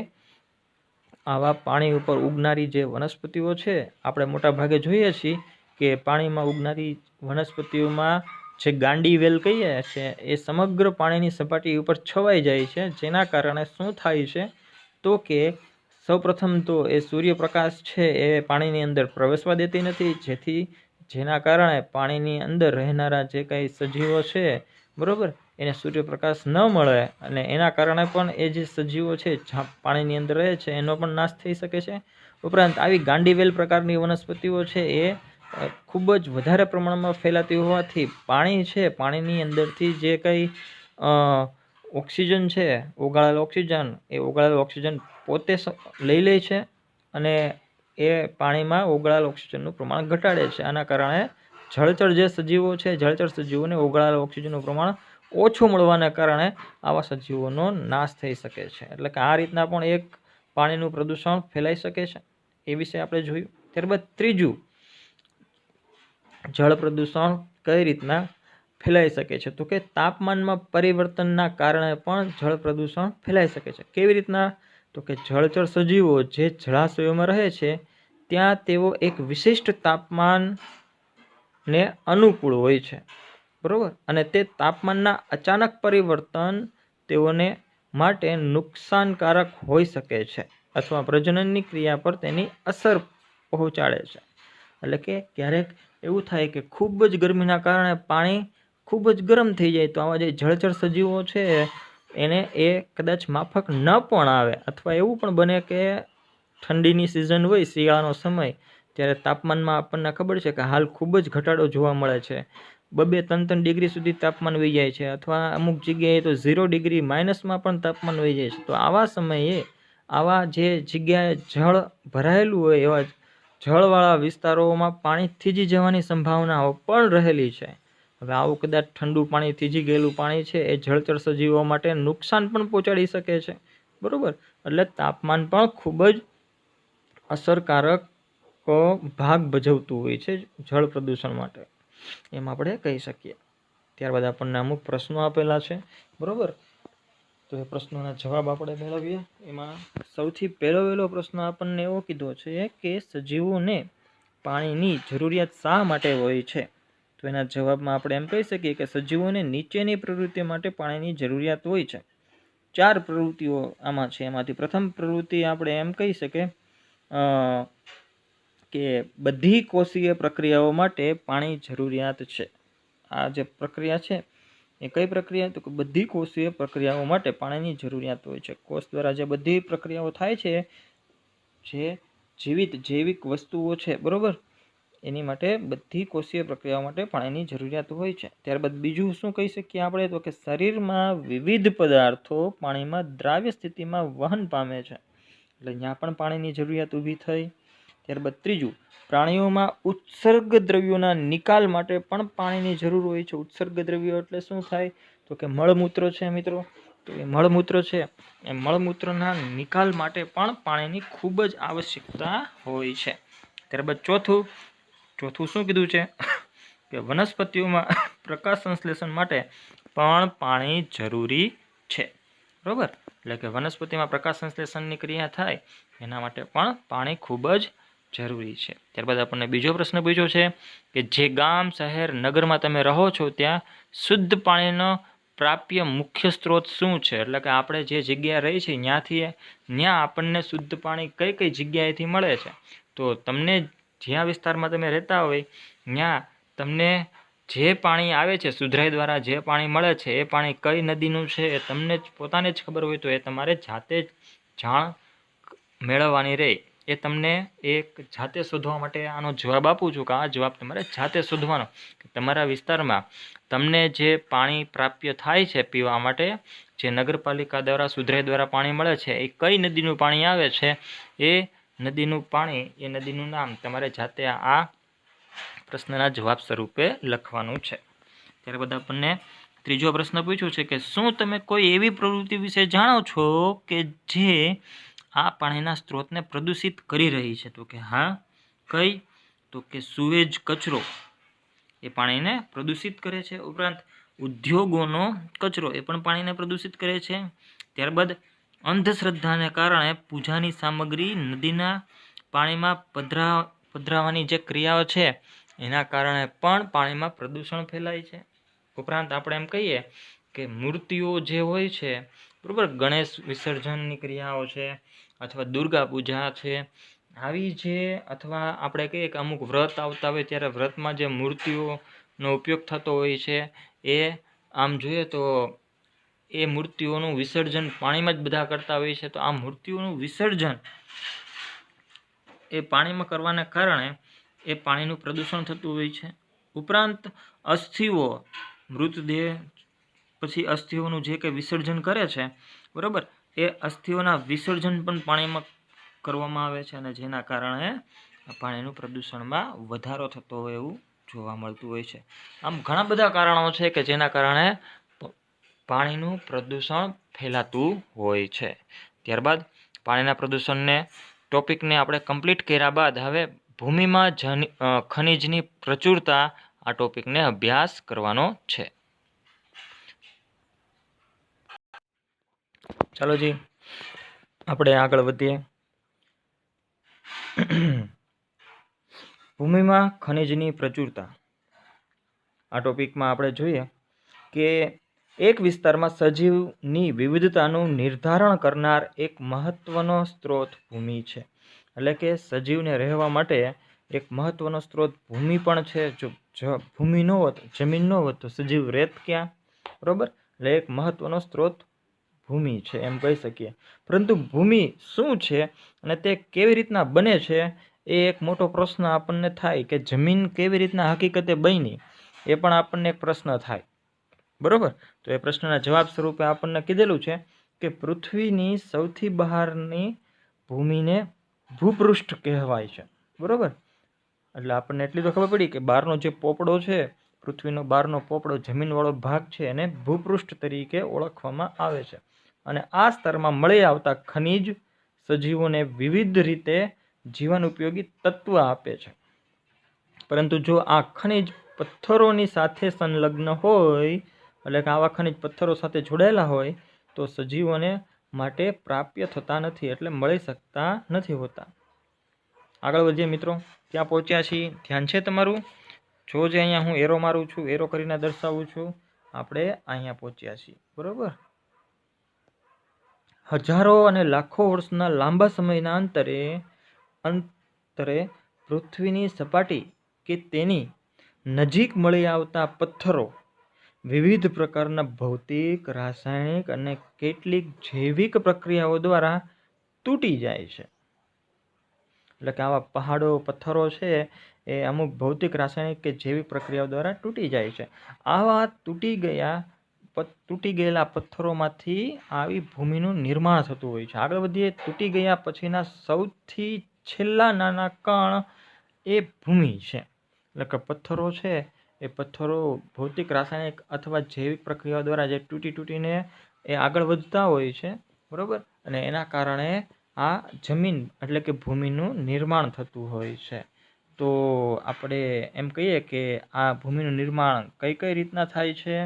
S1: આવા પાણી ઉપર ઉગનારી જે વનસ્પતિઓ છે, આપણે મોટા ભાગે જોઈએ છીએ કે પાણીમાં ઉગનારી વનસ્પતિઓમાં જે ગાંડી વેલ કહીએ છે એ સમગ્ર પાણીની સપાટી ઉપર છવાઈ જાય છે, જેના કારણે શું થાય છે તો કે સૌપ્રથમ તો એ સૂર્યપ્રકાશ છે એ પાણીની અંદર પ્રવેશવા દેતી નથી, જેના કારણે પાણીની અંદર રહેનારા જે કંઈ સજીવો છે, બરાબર, એને સૂર્યપ્રકાશ ન મળે અને એના કારણે પણ એ જે સજીવો છે પાણીની અંદર રહે છે એનો પણ નાશ થઈ શકે છે. ઉપરાંત આવી ગાંડીવેલ પ્રકારની વનસ્પતિઓ છે એ ખૂબ જ વધારે પ્રમાણમાં ફેલાતી હોવાથી પાણી છે, પાણીની અંદરથી જે કંઈ ઓક્સિજન છે, ઓગાળેલ ઓક્સિજન પોતે લઈ લે છે અને એ પાણીમાં ઓગાળેલ ઓક્સિજનનું પ્રમાણ ઘટાડે છે. આના કારણે જળચર જે સજીવો છે, જળચર સજીવોને ઓગાળેલ ઓક્સિજનનું પ્રમાણ ઓછું મળવાને કારણે આવા સજીવોનો નાશ થઈ શકે છે. એટલે કે આ રીતના પણ એક પાણીનું પ્રદૂષણ ફેલાઈ શકે છે. એ વિશે આપણે જોયું. ત્યારબાદ ત્રીજું, જળ પ્રદૂષણ કઈ રીતના ફેલાઈ શકે છે તો કે તાપમાનમાં પરિવર્તનના કારણે પણ જળ પ્રદૂષણ ફેલાઈ શકે છે. કેવી રીતના? તો કે જળચર સજીવો જે જળાશયોમાં રહે છે ત્યાં તેઓ એક વિશિષ્ટ તાપમાનને અનુકૂળ હોય છે, બરાબર. અને તે તાપમાનના અચાનક પરિવર્તન તેઓને માટે નુકસાનકારક હોઈ શકે છે અથવા પ્રજનનની ક્રિયા પર તેની અસર પહોંચાડે છે. એટલે કે ક્યારેક એવું થાય કે ખૂબ જ ગરમીના કારણે પાણી ખૂબ જ ગરમ થઈ જાય તો આવા જે જળચર સજીવો છે એને એ કદાચ માફક ન પણ આવે, અથવા એવું પણ બને કે ઠંડીની સિઝન હોય, શિયાળાનો સમય, ત્યારે તાપમાનમાં આપણને ખબર છે કે હાલ ખૂબ જ ઘટાડો જોવા મળે છે. 2-3 ડિગ્રી સુધી તાપમાન વહી જાય છે, અથવા અમુક જગ્યાએ તો 0 ડિગ્રી માઇનસમાં પણ તાપમાન વહી જાય છે. તો આવા સમયે આવા જે જગ્યાએ જળ ભરાયેલું હોય એવા જળવાળા વિસ્તારોમાં પાણી થીજી જવાની સંભાવનાઓ પણ રહેલી છે. હવે આવું કદાચ ઠંડુ પાણી, થીજી ગયેલું પાણી છે એ જળચર સજીવો માટે નુકસાન પણ પહોંચાડી શકે છે, બરાબર. એટલે તાપમાન પણ ખૂબ જ અસરકારક ભાગ ભજવતું હોય છે જળ પ્રદૂષણ માટે, એમ આપણે કહી શકીએ. ત્યારબાદ આપણને અમુક પ્રશ્નો આપેલા છે, બરાબર. તો એ પ્રશ્નોના જવાબ આપણે મેળવીએ. એમાં સૌથી પહેલો પ્રશ્ન આપણને એવો કીધો છે કે સજીવોને પાણીની જરૂરિયાત શા માટે હોય છે? તો એના જવાબમાં આપણે એમ કહી શકીએ કે સજીવોને નીચેની પ્રવૃત્તિ માટે પાણીની જરૂરિયાત હોય છે. 4 પ્રવૃત્તિઓ આમાં છે. એમાંથી પ્રથમ પ્રવૃત્તિ આપણે એમ કહી શકીએ કે બધી કોષીય પ્રક્રિયાઓ માટે પાણી જરૂરિયાત છે. આ જે પ્રક્રિયા છે એ કઈ પ્રક્રિયા? તો કે બધી કોષીય પ્રક્રિયાઓ માટે પાણીની જરૂરિયાત હોય છે. કોષ દ્વારા જે બધી પ્રક્રિયાઓ થાય છે, જે જૈવિક વસ્તુઓ છે, બરાબર, એની માટે બધી કોષીય પ્રક્રિયાઓ માટે પાણીની જરૂરિયાત હોય છે. ત્યારબાદ બીજું શું કહી શકીએ આપણે? તો કે શરીરમાં વિવિધ પદાર્થો પાણીમાં દ્રાવ્ય સ્થિતિમાં વહન પામે છે, એટલે ત્યાં પણ પાણીની જરૂરિયાત ઊભી થઈ. ત્યારબાદ ત્રીજું, પ્રાણીઓમાં ઉત્સર્ગ દ્રવ્યોના નિકાલ માટે પણ પાણીની જરૂર હોય છે. ઉત્સર્ગ દ્રવ્યો એટલે શું થાય? તો કે મળમૂત્ર છે મિત્રો. તો એ મળમૂત્ર છે, એ મળમૂત્રના નિકાલ માટે પણ પાણીની ખૂબ જ આવશ્યકતા હોય છે. ત્યારબાદ ચોથું શું કીધું છે કે વનસ્પતિઓમાં પ્રકાશ સંશ્લેષણ માટે પણ પાણી જરૂરી છે, બરાબર. એટલે કે વનસ્પતિમાં પ્રકાશ સંશ્લેષણની ક્રિયા થાય એના માટે પણ પાણી ખૂબ જ જરૂરી છે. ત્યારબાદ આપણને બીજો પ્રશ્ન પૂછ્યો છે કે જે ગામ, શહેર, નગરમાં તમે રહો છો ત્યાં શુદ્ધ પાણીનો પ્રાપ્ય મુખ્ય સ્ત્રોત શું છે, એટલે કે આપણે જે જગ્યાએ રહી છીએ ત્યાં આપણને શુદ્ધ પાણી કઈ કઈ જગ્યાએથી મળે છે. તો તમને જ્યાં વિસ્તારમાં તમે રહેતા હોય ત્યાં તમને જે પાણી આવે છે સુધરાઈ દ્વારા જે પાણી મળે છે એ પાણી કઈ નદીનું છે એ તમને પોતાને જ ખબર હોય તો એ તમારે જાતે જ જાણ મેળવવાની રહે. એ તમને એક જાતે શોધવા માટે આનો જવાબ આપું છું કે આ જવાબ તમારે જાતે શોધવાનો. તમારા વિસ્તારમાં તમને જે પાણી પ્રાપ્ય થાય છે પીવા માટે, જે નગરપાલિકા દ્વારા સુધરાઈ દ્વારા પાણી મળે છે એ કઈ નદીનું પાણી આવે છે, એ નદીનું પાણી, એ નદીનું નામ તમારે જાતે આ પ્રશ્નના જવાબ સ્વરૂપે લખવાનું છે. ત્યારબાદ આપણને ત્રીજો પ્રશ્ન પૂછ્યો છે કે શું તમે કોઈ એવી પ્રવૃત્તિ વિશે જાણો છો કે જે આ પાણીના સ્ત્રોતને પ્રદૂષિત કરી રહી છે? તો કે હા, કઈ? તો કે સુએજ કચરો એ પાણીને પ્રદૂષિત કરે છે. ઉપરાંત ઉદ્યોગોનો કચરો એ પણ પાણીને પ્રદૂષિત કરે છે. ત્યારબાદ અંધશ્રદ્ધાને કારણે પૂજાની સામગ્રી નદીના પાણીમાં પધરાવવાની જે ક્રિયાઓ છે એના કારણે પણ પાણીમાં પ્રદૂષણ ફેલાય છે. ઉપરાંત આપણે એમ કહીએ કે મૂર્તિઓ જે હોય છે, બરાબર, ગણેશ વિસર્જનની ક્રિયાઓ છે અથવા દુર્ગા પૂજા છે, આવી જે, અથવા આપણે કહીએ કે અમુક વ્રત આવતા હોય ત્યારે વ્રતમાં જે મૂર્તિઓનો ઉપયોગ થતો હોય છે, એ આમ જોઈએ તો એ મૂર્તિઓનું વિસર્જન પાણીમાં જ બધા કરતા હોય છે. તો આ મૂર્તિઓનું વિસર્જન એ પાણીમાં કરવાને કારણે એ પાણીનું પ્રદૂષણ થતું હોય છે. ઉપરાંત અસ્થિઓ, મૃતદેહ પછી અસ્થિઓનું જે કંઈ વિસર્જન કરે છે, બરાબર, એ અસ્થિઓના વિસર્જન પણ પાણીમાં કરવામાં આવે છે અને જેના કારણે પાણીનું પ્રદૂષણમાં વધારો થતો હોય એવું જોવા મળતું હોય છે. આમ ઘણા બધા કારણો છે કે જેના કારણે પાણીનું પ્રદૂષણ ફેલાતું હોય છે. ત્યારબાદ પાણીના પ્રદૂષણને ટોપિકને આપણે કમ્પ્લીટ કર્યા બાદ હવે ભૂમિમાં ખનિજની પ્રચુરતા આ ટોપિકને અભ્યાસ કરવાનો છે. ચાલો જી, આપણે આગળ વધીએ. ભૂમિમાં ખનિજની પ્રચુરતા આ ટોપિકમાં આપણે જોઈએ કે એક વિસ્તારમાં સજીવની વિવિધતાનું નિર્ધારણ કરનાર એક મહત્વનો સ્ત્રોત ભૂમિ છે. એટલે કે સજીવને રહેવા માટે એક મહત્વનો સ્ત્રોત ભૂમિ પણ છે. જો ભૂમિ ન હોત, જમીન ન હોત તો સજીવ રહેત ક્યાં? બરોબર. એટલે એક મહત્વનો સ્ત્રોત ભૂમિ છે એમ કહી શકીએ. પરંતુ ભૂમિ શું છે અને તે કેવી રીતના બને છે એ એક મોટો પ્રશ્ન આપણને થાય કે જમીન કેવી રીતના હકીકતે બની, એ પણ આપણને એક પ્રશ્ન થાય. બરોબર. તો એ પ્રશ્નના જવાબ સ્વરૂપે આપણને કીધેલું છે કે પૃથ્વીની સૌથી બહારની ભૂમિને ભૂપૃષ્ઠ કહેવાય છે. બરોબર. એટલે આપણને એટલી તો ખબર પડી કે બહારનો જે પોપડો છે, પૃથ્વીનો બહારનો પોપડો, જમીનવાળો ભાગ છે, એને ભૂપૃષ્ઠ તરીકે ઓળખવામાં આવે છે. અને આ સ્તરમાં મળી આવતા ખનિજ સજીવોને વિવિધ રીતે જીવન ઉપયોગી તત્વ આપે છે. પરંતુ જો આ ખનિજ પથ્થરોની સાથે સંલગ્ન હોય, એટલે કે આવા ખનિજ પથ્થરો સાથે જોડાયેલા હોય તો સજીવોને માટે પ્રાપ્ય થતા નથી, એટલે મળી શકતા નથી હોતા. આગળ વધીએ મિત્રો. ક્યાં પહોંચ્યા છીએ? ધ્યાન છે તમારું? જો જે અહીંયા હું એરો મારું છું, એરો કરીને દર્શાવું છું, આપણે અહીંયા પહોંચ્યા છીએ. બરોબર. હજારો અને લાખો વર્ષના લાંબા સમયના અંતરે પૃથ્વીની સપાટી કે તેની નજીક મળી આવતા પથ્થરો વિવિધ પ્રકારના ભૌતિક, રાસાયણિક અને કેટલીક જૈવિક પ્રક્રિયાઓ દ્વારા તૂટી જાય છે. એટલે કે આવા પહાડો, પથ્થરો છે એ અમુક ભૌતિક, રાસાયણિક કે જૈવિક પ્રક્રિયાઓ દ્વારા તૂટી જાય છે. આવા તૂટી ગયેલા પથ્થરોમાંથી આવી ભૂમિનું નિર્માણ થતું હોય છે. આગળ વધીએ. તૂટી ગયા પછીના સૌથી છેલ્લા નાના કણ એ ભૂમિ છે. એટલે કે પથ્થરો છે એ પથ્થરો ભૌતિક, રાસાયણિક અથવા જૈવિક પ્રક્રિયાઓ દ્વારા જે તૂટીને એ આગળ વધતા હોય છે. બરાબર. અને એના કારણે આ જમીન એટલે કે ભૂમિનું નિર્માણ થતું હોય છે. તો આપણે એમ કહીએ કે આ ભૂમિનું નિર્માણ કઈ કઈ રીતના થાય છે.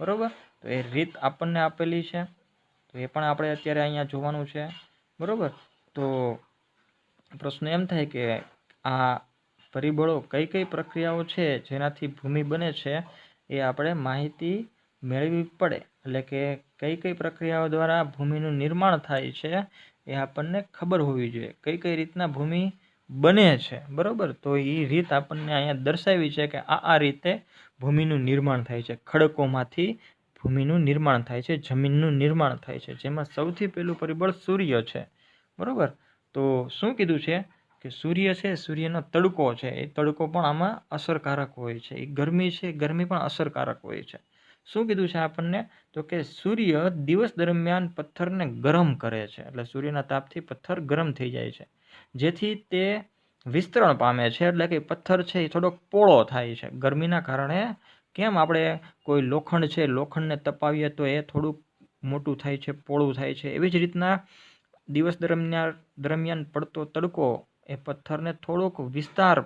S1: બરાબર. તો એ રીત આપણને આપેલી છે, તો એ પણ આપણે અત્યારે અહીંયા જોવાનું છે. બરાબર. તો પ્રશ્ન એમ થાય કે આ પરિબળો કઈ કઈ પ્રક્રિયાઓ છે જેનાથી ભૂમિ બને છે, એ આપણે માહિતી મેળવવી પડે, એટલે કે કઈ કઈ પ્રક્રિયાઓ દ્વારા ભૂમિનું નિર્માણ થાય છે એ આપણને ખબર હોવી જોઈએ. કઈ કઈ રીતના ભૂમિ બને છે, બરોબર. તો એ રીત આપણને અહીંયા દર્શાવી છે કે આ રીતે ભૂમિનું નિર્માણ થાય છે. ખડકોમાંથી ભૂમિનું નિર્માણ થાય છે, જમીનનું નિર્માણ થાય છે, જેમાં સૌથી પહેલું પરિબળ સૂર્ય છે, બરોબર. તો શું કીધું છે કે સૂર્ય છે, સૂર્યનો તડકો છે, એ તડકો પણ આમાં અસરકારક હોય છે. એ ગરમી છે, ગરમી પણ અસરકારક હોય છે. શું કીધું છે આપણને? તો કે સૂર્ય દિવસ દરમિયાન પથ્થરને ગરમ કરે છે, એટલે સૂર્યના તાપથી પથ્થર ગરમ થઈ જાય છે, જેથી તે વિસ્તરણ પામે છે, એટલે કે પથ્થર છે એ થોડોક પોળો થાય છે ગરમીના કારણે. કેમ આપણે કોઈ લોખંડ છે, લોખંડને તપાવીએ તો એ થોડુંક મોટું થાય છે, પોળું થાય છે. એવી જ રીતના દિવસ દરમિયાન પડતો તડકો એ પથ્થરને થોડોક વિસ્તાર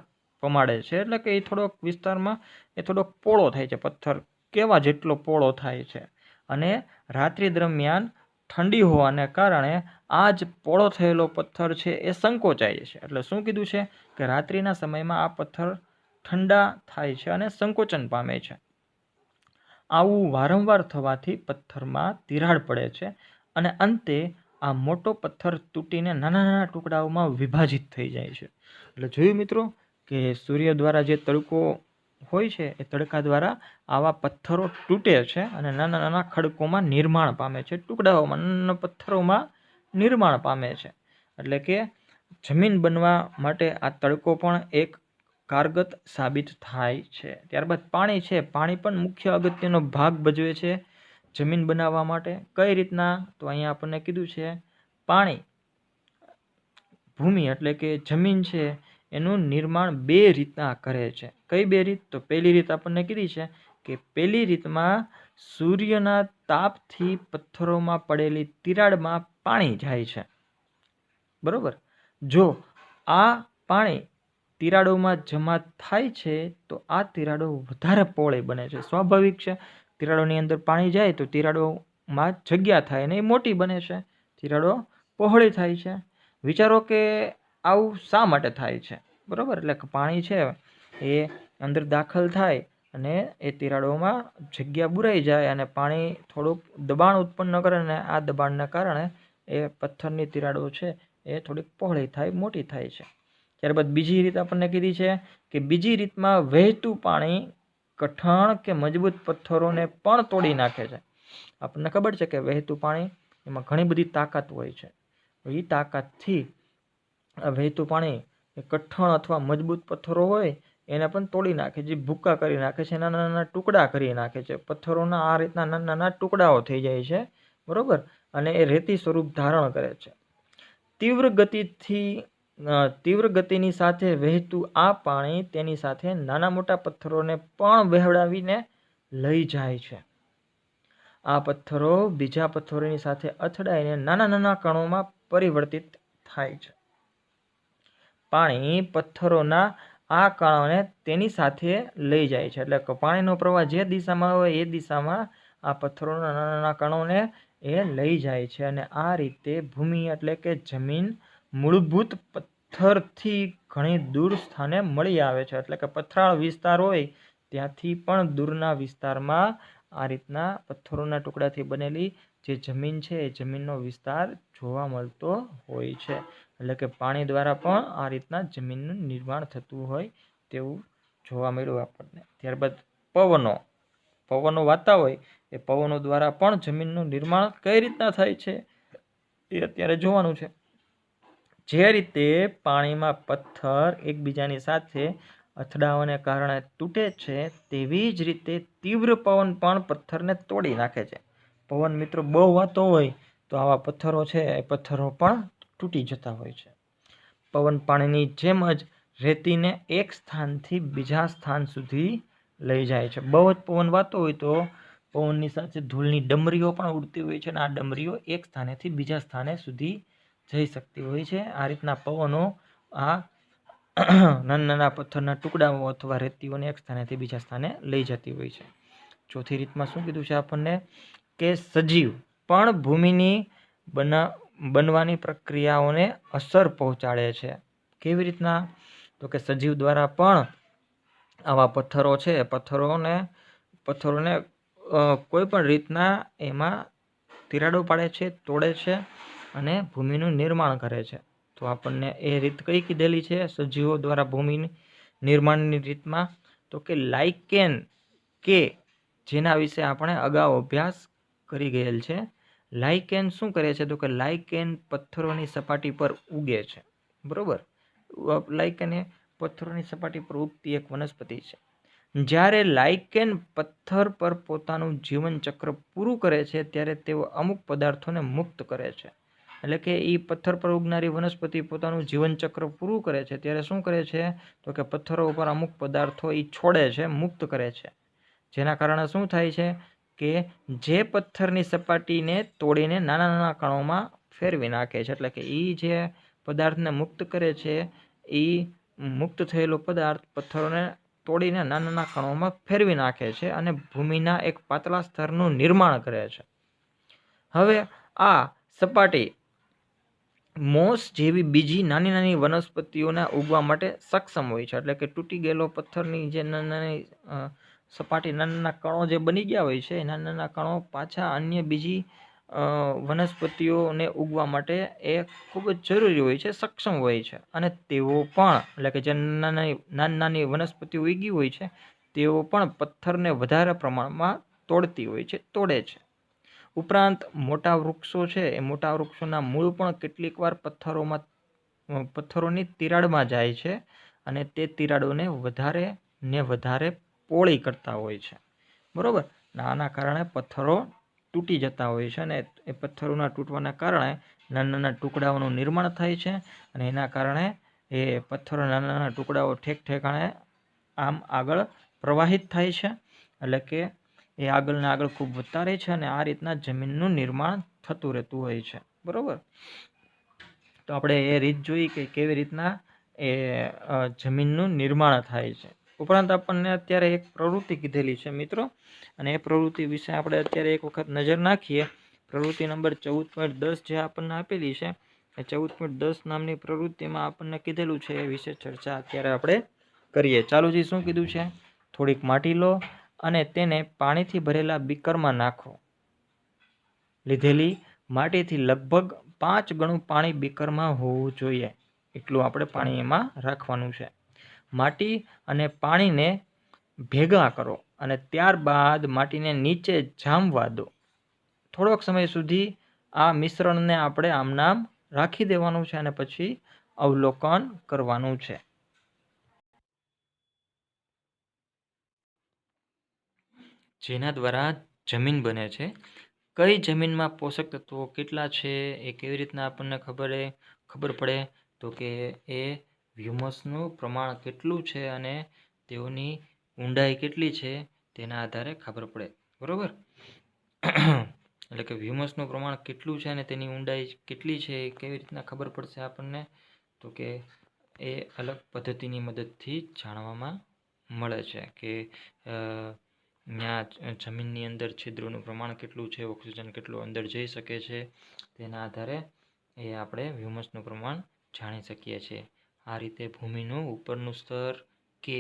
S1: પમાડે છે, એટલે કે એ થોડોક વિસ્તારમાં એ થોડોક પોળો થાય છે. પથ્થર કેવા જેટલો પોળો થાય છે. અને રાત્રિ દરમિયાન ઠંડી હોવાને કારણે આ જ પોળો થયેલો પથ્થર છે એ સંકોચાય છે. એટલે શું કીધું છે કે રાત્રિના સમયમાં આ પથ્થર ઠંડા થાય છે અને સંકોચન પામે છે. આવું વારંવાર થવાથી પથ્થરમાં તિરાડ પડે છે અને અંતે આ મોટો પથ્થર તૂટીને નાના નાના ટુકડાઓમાં વિભાજિત થઈ જાય છે. એટલે જોયું મિત્રો કે સૂર્ય દ્વારા જે તડકો હોય છે એ તડકા દ્વારા આવા પથ્થરો તૂટે છે અને નાના નાના ખડકોમાં નિર્માણ પામે છે, ટુકડાઓમાં, નાના પથ્થરોમાં નિર્માણ પામે છે. એટલે કે જમીન બનવા માટે આ તડકો પણ એક કારગત સાબિત થાય છે. ત્યારબાદ પાણી છે, પાણી પણ મુખ્ય અગત્યનો ભાગ ભજવે છે જમીન બનાવવા માટે. કઈ રીતના? તો અહીંયા આપણને કીધું છે પાણી, ભૂમિ એટલે કે જમીન છે એનું નિર્માણ બે રીતના કરે છે. કઈ બે રીત? તો પહેલી રીત આપણને કીધી છે કે પહેલી રીતમાં સૂર્યના તાપથી પથ્થરોમાં પડેલી તિરાડમાં પાણી જાય છે, બરોબર. જો આ પાણી તિરાડોમાં જમા થાય છે તો આ તિરાડો વધારે પહોળી બને છે. સ્વાભાવિક છે, તિરાડોની અંદર પાણી જાય તો તિરાડોમાં જગ્યા થાય અને એ મોટી બને છે, તિરાડો પહોળી થાય છે. વિચારો કે આવું શા માટે થાય છે, બરોબર. એટલે કે પાણી છે એ અંદર દાખલ થાય અને એ તિરાડોમાં જગ્યા બુરાઈ જાય અને પાણી થોડુંક દબાણ ઉત્પન્ન કરે અને આ દબાણના કારણે એ પથ્થરની તિરાડો છે એ થોડીક પહોળી થાય, મોટી થાય છે. ત્યારબાદ બીજી રીત આપણને કીધી છે કે બીજી રીતમાં વહેતું પાણી કઠણ કે મજબૂત પથ્થરોને પણ તોડી નાખે છે. આપણને ખબર છે કે વહેતું પાણી એમાં ઘણી બધી તાકાત હોય છે. એ તાકાતથી વહેતું પાણી એ કઠણ અથવા મજબૂત પથ્થરો હોય એને પણ તોડી નાખે છે, ભૂક્કા કરી નાખે છે, નાના નાના ટુકડા કરી નાખે છે. પથ્થરોના આ રીતના નાના નાના ટુકડાઓ થઈ જાય છે, બરોબર. અને એ રેતી સ્વરૂપ ધારણ કરે છે. તીવ્ર ગતિની સાથે વહેતું આ પાણી તેની સાથે નાના મોટા પથ્થરોને પણ વહેવડાવીને લઈ જાય છે. આ પથ્થરો બીજા પથ્થરોની સાથે અથડાઈને નાના નાના કણોમાં પરિવર્તિત થાય છે. પાણી પથ્થરોના આ કણોને તેની સાથે લઈ જાય છે. એટલે કે પાણીનો પ્રવાહ જે દિશામાં હોય એ દિશામાં આ પથ્થરોના નાના નાના કણોને એ લઈ જાય છે. અને આ રીતે ભૂમિ એટલે કે જમીન મૂળભૂત પથ્થરથી ઘણી દૂર સ્થાને મળી આવે છે. એટલે કે પથરાળ વિસ્તાર હોય ત્યાંથી પણ દૂરના વિસ્તારમાં આ રીતના પથ્થરોના ટુકડાથી બનેલી જે જમીન છે એ જમીનનો વિસ્તાર જોવા મળતો હોય છે. એટલે કે પાણી દ્વારા પણ આ રીતના જમીનનું નિર્માણ થતું હોય તેવું જોવા મળ્યું આપણને. ત્યારબાદ પવનો વાતા હોય એ પવનો દ્વારા પણ જમીનનું નિર્માણ કઈ રીતના થાય છે એ અત્યારે જોવાનું છે. જે રીતે પાણીમાં પથ્થર એકબીજાની સાથે અથડાવાને કારણે તૂટે છે, તેવી જ રીતે તીવ્ર પવન પણ પથ્થરને તોડી નાખે છે. પવન મિત્રો બહુ વાતો હોય તો આવા પથ્થરો છે એ પથ્થરો પણ તૂટી જતા હોય છે. પવન પાણીની જેમ જ રેતીને એક સ્થાનથી બીજા સ્થાન સુધી લઈ જાય છે. બહુ જ પવન વાતો હોય તો પવનની સાથે ધૂળની ડમરીઓ પણ ઉડતી હોય છે અને આ ડમરીઓ એક સ્થાનેથી બીજા સ્થાને સુધી જઈ શકતી હોય છે. આ રીતના પવનો આ નાના નાના પથ્થરના ટુકડાઓ અથવા રેતીઓને એક સ્થાનેથી બીજા સ્થાને લઈ જતી હોય છે. ચોથી રીતમાં શું કીધું છે આપણને કે સજીવ પણ ભૂમિની બનવાની પ્રક્રિયાઓને અસર પહોંચાડે છે. કેવી રીતના? તો કે સજીવ દ્વારા પણ આવા પથ્થરો છે, પથ્થરોને કોઈ પણ રીતના એમાં તિરાડો પાડે છે, તોડે છે અને ભૂમિનું નિર્માણ કરે છે. તો આપણને એ રીત કઈ કીધેલી છે સજીવો દ્વારા ભૂમિ નિર્માણની રીતમાં? તો કે લાઇકેન, કે જેના વિશે આપણે અગાઉ અભ્યાસ કરી ગયેલ છે. લાઇકેન શું કરે છે? તો કે લાઇકેન પથ્થરોની સપાટી પર ઉગે છે. બરોબર, લાઇકેન એ પથ્થરોની સપાટી પર ઉગતી એક વનસ્પતિ છે. જ્યારે લાઇકેન પથ્થર પર પોતાનું જીવન ચક્ર પૂરું કરે છે ત્યારે તેઓ અમુક પદાર્થોને મુક્ત કરે છે. એટલે કે એ પથ્થર પર ઉગનારી વનસ્પતિ પોતાનું જીવન ચક્ર પૂરું કરે છે ત્યારે શું કરે છે? તો કે પથ્થરો ઉપર અમુક પદાર્થો એ છોડે છે, મુક્ત કરે છે. જેના કારણે શું થાય છે કે જે પથ્થરની સપાટીને તોડીને નાના નાના કણોમાં ફેરવી નાખે છે. એટલે કે એ જે પદાર્થને મુક્ત કરે છે એ મુક્ત થયેલો પદાર્થ પથ્થરોને તોડીને નાના નાના કણોમાં ફેરવી નાખે છે અને ભૂમિના એક પાતળા સ્તરનું નિર્માણ કરે છે. હવે આ સપાટી મોસ જેવી બીજી નાની નાની વનસ્પતિઓને ઉગવા માટે સક્ષમ હોય છે. એટલે કે તૂટી ગયેલો પથ્થરની જે નાની નાની સપાટી, નાના નાના કણો જે બની ગયા હોય છે, એ નાના નાના કણો પાછા અન્ય બીજી વનસ્પતિઓને ઉગવા માટે એ ખૂબ જ જરૂરી હોય છે, સક્ષમ હોય છે. અને તેઓ પણ, એટલે કે જે નાની નાની વનસ્પતિઓ ઉગી હોય છે, તેઓ પણ પથ્થરને વધારે પ્રમાણમાં તોડતી હોય છે, તોડે છે. ઉપરાંત મોટા વૃક્ષો છે, એ મોટા વૃક્ષોના મૂળ પણ કેટલીક વાર પથ્થરોની તિરાડમાં જાય છે અને તે તિરાડોને વધારે ને વધારે પોળી કરતા હોય છે. બરોબર, આના કારણે પથ્થરો તૂટી જતા હોય છે અને એ પથ્થરોના તૂટવાના કારણે નાના નાના ટુકડાઓનું નિર્માણ થાય છે અને એના કારણે એ પથ્થરો નાના નાના ટુકડાઓ ઠેકાણે આમ આગળ પ્રવાહિત થાય છે. એટલે કે એ આગળને આગળ ખૂબ વધતા રહે છે અને આ રીતના જમીનનું નિર્માણ થતું રહેતું હોય છે. બરોબર, તો આપણે એ રીત જોઈ કે કેવી રીતના એ જમીનનું નિર્માણ થાય છે. ઉપરાંત આપણને અત્યારે એક પ્રવૃત્તિ કીધેલી છે મિત્રો, અને એ પ્રવૃત્તિ વિશે આપણે અત્યારે એક વખત નજર નાખીએ. પ્રવૃત્તિ નંબર 14.10 જે આપણને આપેલી છે, એ 14.10 નામની પ્રવૃત્તિમાં આપણને કીધેલું છે એ વિશે ચર્ચા અત્યારે આપણે કરીએ. ચાલુજી, શું કીધું છે? થોડીક માટી લો અને તેને પાણીથી ભરેલા બીકરમાં નાખો. લીધેલી માટીથી લગભગ 5 ગણું પાણી બીકરમાં હોવું જોઈએ, એટલું આપણે પાણી એમાં રાખવાનું છે. માટી અને પાણીને ભેગા કરો અને ત્યારબાદ માટીને નીચે જામવા દો. થોડોક સમય સુધી આ મિશ્રણને આપણે આમનામ રાખી દેવાનું છે અને પછી અવલોકન કરવાનું છે. જેના દ્વારા જમીન બને છે. કઈ જમીનમાં પોષક તત્વો કેટલા છે એ કેવી રીતના આપણને ખબર પડે? તો કે એ હ્યુમસનું પ્રમાણ કેટલું છે અને તેઓની ઊંડાઈ કેટલી છે તેના આધારે ખબર પડે. બરોબર, એટલે કે હ્યુમસનું પ્રમાણ કેટલું છે અને તેની ઊંડાઈ કેટલી છે એ કેવી રીતના ખબર પડશે આપણને? તો કે એ અલગ પદ્ધતિની મદદથી જાણવામાં મળે છે કે ત્યાં જમીનની અંદર છિદ્રોનું પ્રમાણ કેટલું છે, ઓક્સિજન કેટલું અંદર જઈ શકે છે, તેના આધારે એ આપણે હ્યુમસનું પ્રમાણ જાણી શકીએ છીએ. આ રીતે ભૂમિનું ઉપરનું સ્તર, કે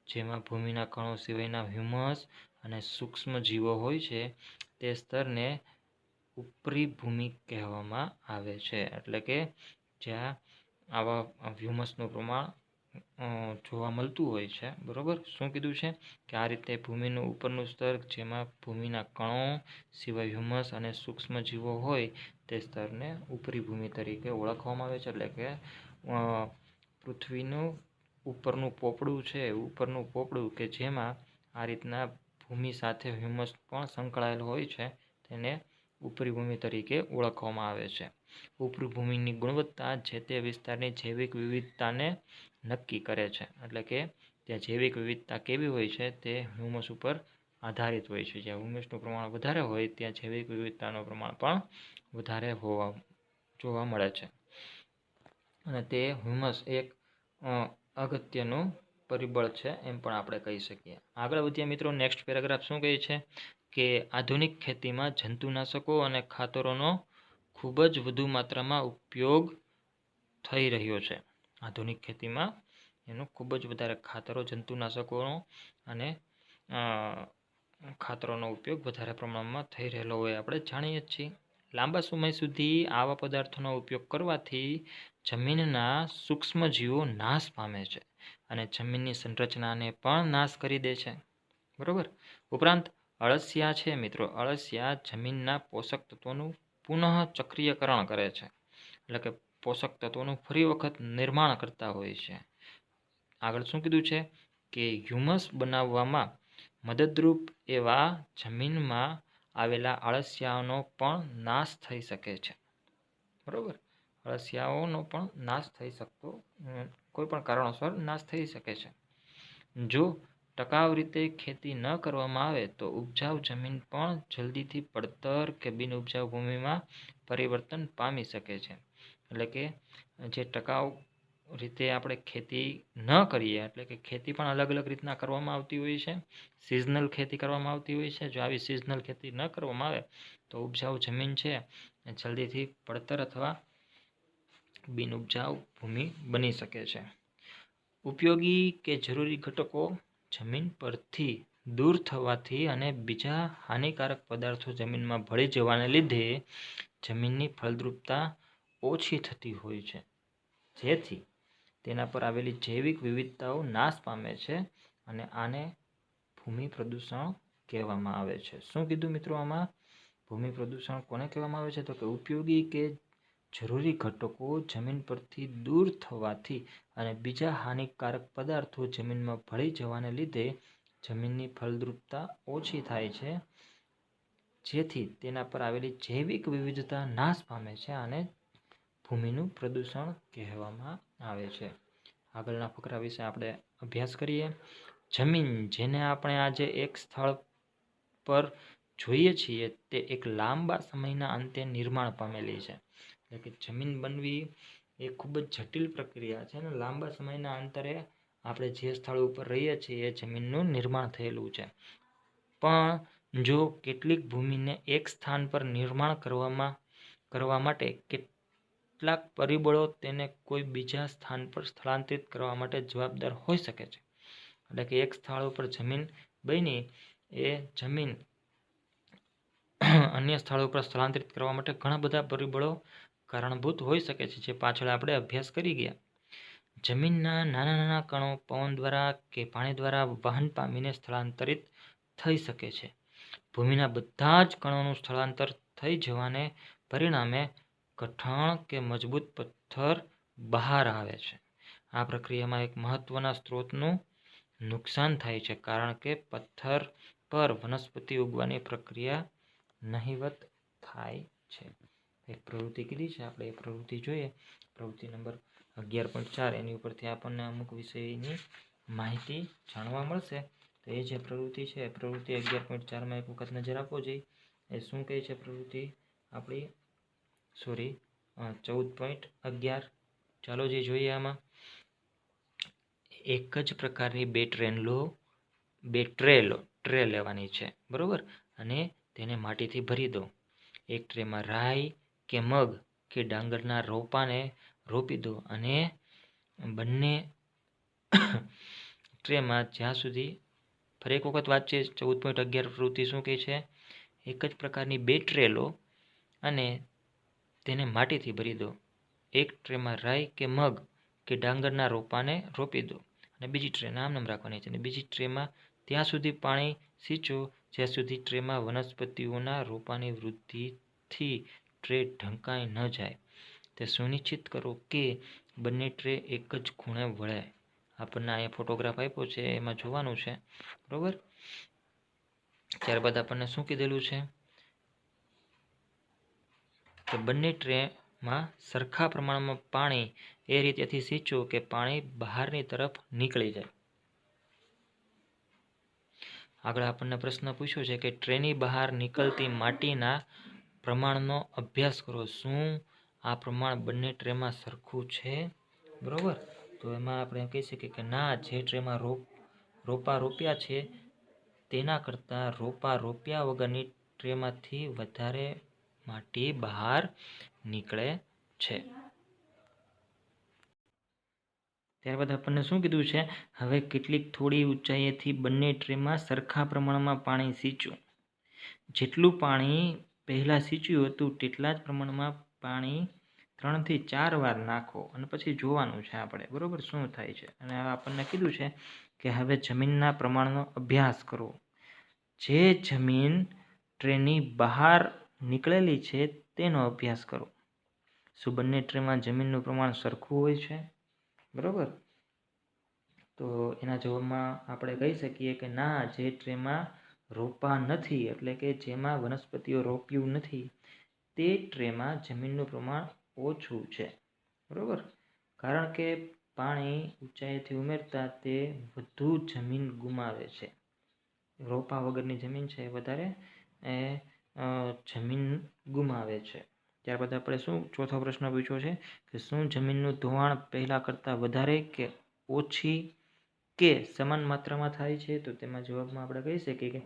S1: જેમાં ભૂમિના કણો સિવાયના હ્યુમસ અને સૂક્ષ્મ જીવો હોય છે, તે સ્તરને ઉપરી ભૂમિ કહેવામાં આવે છે. એટલે કે જ્યાં આવા હ્યુમસનું પ્રમાણ જોવા મળતું હોય છે. બરોબર, શું કીધું છે કે આ રીતે ભૂમિનું ઉપરનું સ્તર, જેમાં ભૂમિના કણો સિવાય હ્યુમસ અને સૂક્ષ્મ જીવો હોય, તે સ્તરને ઉપરી ભૂમિ તરીકે ઓળખવામાં આવે છે. એટલે કે પૃથ્વીનું ઉપરનું પોપડું છે, ઉપરનું પોપડું કે જેમાં આ રીતના ભૂમિ સાથે હ્યુમસ પણ સંકળાયેલ હોય છે, તેને ઉપરી ભૂમિ તરીકે ઓળખવામાં આવે છે. ઉપરી ભૂમિની ગુણવત્તા જે તે વિસ્તારની જૈવિક વિવિધતાને નક્કી કરે છે. એટલે કે ત્યાં જૈવિક વિવિધતા કેવી હોય છે તે હ્યુમસ ઉપર આધારિત હોય છે. જ્યાં હ્યુમસનું પ્રમાણ વધારે હોય ત્યાં જૈવિક વિવિધતાનું પ્રમાણ પણ વધારે જોવા મળે છે. અને તે હ્યુમસ એક અગત્યનું પરિબળ છે એમ પણ આપણે કહી શકીએ. આગળ વધીએ મિત્રો. નેક્સ્ટ પેરેગ્રાફ શું કહે છે કે આધુનિક ખેતીમાં જંતુનાશકો અને ખાતરોનો ખૂબ જ વધુ માત્રામાં ઉપયોગ થઈ રહ્યો છે. આધુનિક ખેતીમાં એનો ખૂબ જ વધારે ખાતરો, જંતુનાશકોનો અને ખાતરોનો ઉપયોગ વધારે પ્રમાણમાં થઈ રહેલો હોય આપણે જાણીએ જ છીએ. લાંબા સમય સુધી આવા પદાર્થોનો ઉપયોગ કરવાથી જમીનના સૂક્ષ્મજીવો નાશ પામે છે અને જમીનની સંરચનાને પણ નાશ કરી દે છે. બરાબર. ઉપરાંત અળસિયા છે મિત્રો, અળસિયા જમીનના પોષક તત્વોનું પુનઃ ચક્રીયકરણ કરે છે, એટલે કે પોષક તત્વોનું ફરી વખત નિર્માણ કરતા હોય છે. આગળ શું કીધું છે કે હ્યુમસ બનાવવામાં મદદરૂપ એવા જમીનમાં આવેલા અળસિયાઓનો પણ નાશ થઈ શકે છે. બરાબર. અળસિયાઓનો પણ નાશ થઈ શકતો, કોઈ પણ કારણોસર નાશ થઈ શકે છે. જો ટકાઉ રીતે ખેતી ન કરવામાં આવે તો ઉપજાઉ જમીન પણ જલ્દીથી પડતર કે બિનઉપજાઉ ભૂમિમાં પરિવર્તન પામી શકે છે. એટલે કે જે ટકાઉ રીતે આપણે ખેતી ન કરીએ, એટલે કે ખેતી પણ અલગ અલગ રીતના કરવામાં આવતી હોય છે. સિઝનલ ખેતી કરવામાં આવતી હોય છે. જો આવી સિઝનલ ખેતી ન કરવામાં આવે તો ઉપજાઉ જમીન છે એ જલ્દીથી પડતર અથવા બિનઉપજાઉ ભૂમિ બની શકે છે. ઉપયોગી કે જરૂરી ઘટકો જમીન પરથી દૂર થવાથી અને બીજા હાનિકારક પદાર્થો જમીનમાં ભળી જવાને લીધે જમીનની ફળદ્રુપતા ઓછી થતી હોય છે, જેથી તેના પર આવેલી જૈવિક વિવિધતાઓ નાશ પામે છે અને આને ભૂમિ પ્રદૂષણ કહેવામાં આવે છે. શું કીધું મિત્રો આમાં? ભૂમિ પ્રદૂષણ કોને કહેવામાં આવે છે? તો કે ઉપયોગી કે જરૂરી ઘટકો જમીન પરથી દૂર થવાથી અને બીજા હાનિકારક પદાર્થો જમીનમાં ભળી જવાને લીધે જમીનની ફળદ્રુપતા ઓછી થાય છે, જેથી તેના પર આવેલી જૈવિક વિવિધતા નાશ પામે છે અને ભૂમિનું પ્રદૂષણ કહેવામાં આવે છે. આગળના ફકરા વિશે આપણે અભ્યાસ કરીએ. જમીન જેને આપણે આજે એક સ્થળ પર જોઈએ છીએ તે એક લાંબા સમયના અંતે નિર્માણ પામેલી છે. એટલે કે જમીન બનવી એ ખૂબ જ જટિલ પ્રક્રિયા છે અને લાંબા સમયના અંતરે આપણે જે સ્થળ ઉપર રહીએ છીએ એ જમીનનું નિર્માણ થયેલું છે. પણ જો કેટલીક ભૂમિને એક સ્થાન પર નિર્માણ કરવા માટે કેટલાક પરિબળો તેને કોઈ બીજા સ્થાન પર સ્થળાંતરિત કરવા માટે જવાબદાર હોઈ શકે છે. એટલે કે એક સ્થળ ઉપર જમીન બની એ જમીન અન્ય સ્થળો ઉપર સ્થળાંતરિત કરવા માટે ઘણા બધા પરિબળો કારણભૂત હોઈ શકે છે, જે પાછળ આપણે અભ્યાસ કરી ગયા. જમીનના નાના નાના કણો પવન દ્વારા કે પાણી દ્વારા વહન પામીને સ્થળાંતરિત થઈ શકે છે. ભૂમિના બધા જ કણોનું સ્થળાંતર થઈ જવાને પરિણામે કઠણ કે મજબૂત પથ્થર બહાર આવે છે. આ પ્રક્રિયામાં એક મહત્વના સ્ત્રોતનું નુકસાન થાય છે, કારણ કે પથ્થર પર વનસ્પતિ ઉગવાની પ્રક્રિયા નહિવત થાય છે. એક પ્રવૃત્તિ કીધી છે, આપણે એ પ્રવૃત્તિ જોઈએ. પ્રવૃત્તિ નંબર 11.4 એની ઉપરથી આપણને અમુક વિષયની માહિતી જાણવા મળશે. તો એ જે પ્રવૃત્તિ છે, પ્રવૃત્તિ 11.4માં એક વખત નજર આપવો જોઈએ. એ શું કહે છે પ્રવૃત્તિ આપણી? 14.11. ચાલો જે જોઈએ આમાં. એક જ પ્રકારની બે ટ્રે લેવાની છે, બરોબર, અને તેને માટીથી ભરી દો. એક ટ્રેમાં રાઈ કે મગ કે ડાંગરના રોપાને રોપી દો અને બંને ટ્રેમાં જ્યાં સુધી, ફરી એક વખત વાત છે, 14.11 પ્રવૃત્તિ શું કહે છે? એક જ પ્રકારની બે ટ્રે લો અને તેને માટીથી ભરી દો. એક ટ્રેમાં રાઈ કે મગ કે ડાંગરના રોપાને રોપી દો અને બીજી ટ્રેને આમ રાખવાની છે અને બીજી ટ્રેમાં ત્યાં સુધી પાણી સિંચો જ્યાં સુધી ટ્રેમાં વનસ્પતિઓના રોપાની વૃદ્ધિથી ટ્રે ઢંકાઈ ન જાય. તે સુનિશ્ચિત કરો કે બંને ટ્રે એક જ ખૂણે વળે. આપણને અહીંયા ફોટોગ્રાફ આપ્યો છે, એમાં જોવાનું છે, બરોબર. ત્યારબાદ આપણને શું કીધેલું છે કે બંને ટ્રેમાં સરખા પ્રમાણમાં પાણી એ રીતેથી સિંચો કે પાણી બહારની તરફ નીકળી જાય. આગળ આપણને પ્રશ્ન પૂછ્યો છે કે ટ્રેની બહાર નીકળતી માટીના પ્રમાણનો અભ્યાસ કરો. શું આ પ્રમાણ બંને ટ્રેમાં સરખું છે? બરોબર. તો એમાં આપણે એમ કહી શકીએ કે ના, જે ટ્રેમાં રોપા રોપ્યા છે તેના કરતાં રોપા રોપ્યા વગરની ટ્રેમાંથી વધારે માટી બહાર નીકળે છે. ત્યારબાદ આપણને શું કીધું છે, હવે કેટલીક થોડી ઊંચાઈએથી બંને ટ્રેમાં સરખા પ્રમાણમાં પાણી સિંચો. જેટલું પાણી પહેલાં સિંચ્યું હતું તેટલા જ પ્રમાણમાં પાણી 3 થી 4 વાર નાખો અને પછી જોવાનું છે આપણે, બરાબર, શું થાય છે. અને આપણને કીધું છે કે હવે જમીનના પ્રમાણનો અભ્યાસ કરો. જે જમીન ટ્રેની બહાર નીકળેલી છે તેનો અભ્યાસ કરો. શું બંને ટ્રેમાં જમીનનું પ્રમાણ સરખું હોય છે? બરાબર. તો એના જવાબમાં આપણે કહી શકીએ કે ના, જે ટ્રેમાં રોપા નથી, એટલે કે જેમાં વનસ્પતિઓ રોપ્યું નથી, તે ટ્રેમાં જમીનનું પ્રમાણ ઓછું છે. બરાબર. કારણ કે પાણી ઊંચાઈથી ઉમેરતા તે વધુ જમીન ગુમાવે છે. રોપા વગરની જમીન છે વધારે જમીન ગુમાવે છે. ત્યારબાદ આપણે શું ચોથો પ્રશ્ન પૂછ્યો છે કે શું જમીનનું ધોવાણ પહેલાં કરતાં વધારે કે ઓછી કે સમાન માત્રામાં થાય છે? તો તેમાં જવાબમાં આપણે કહી શકીએ કે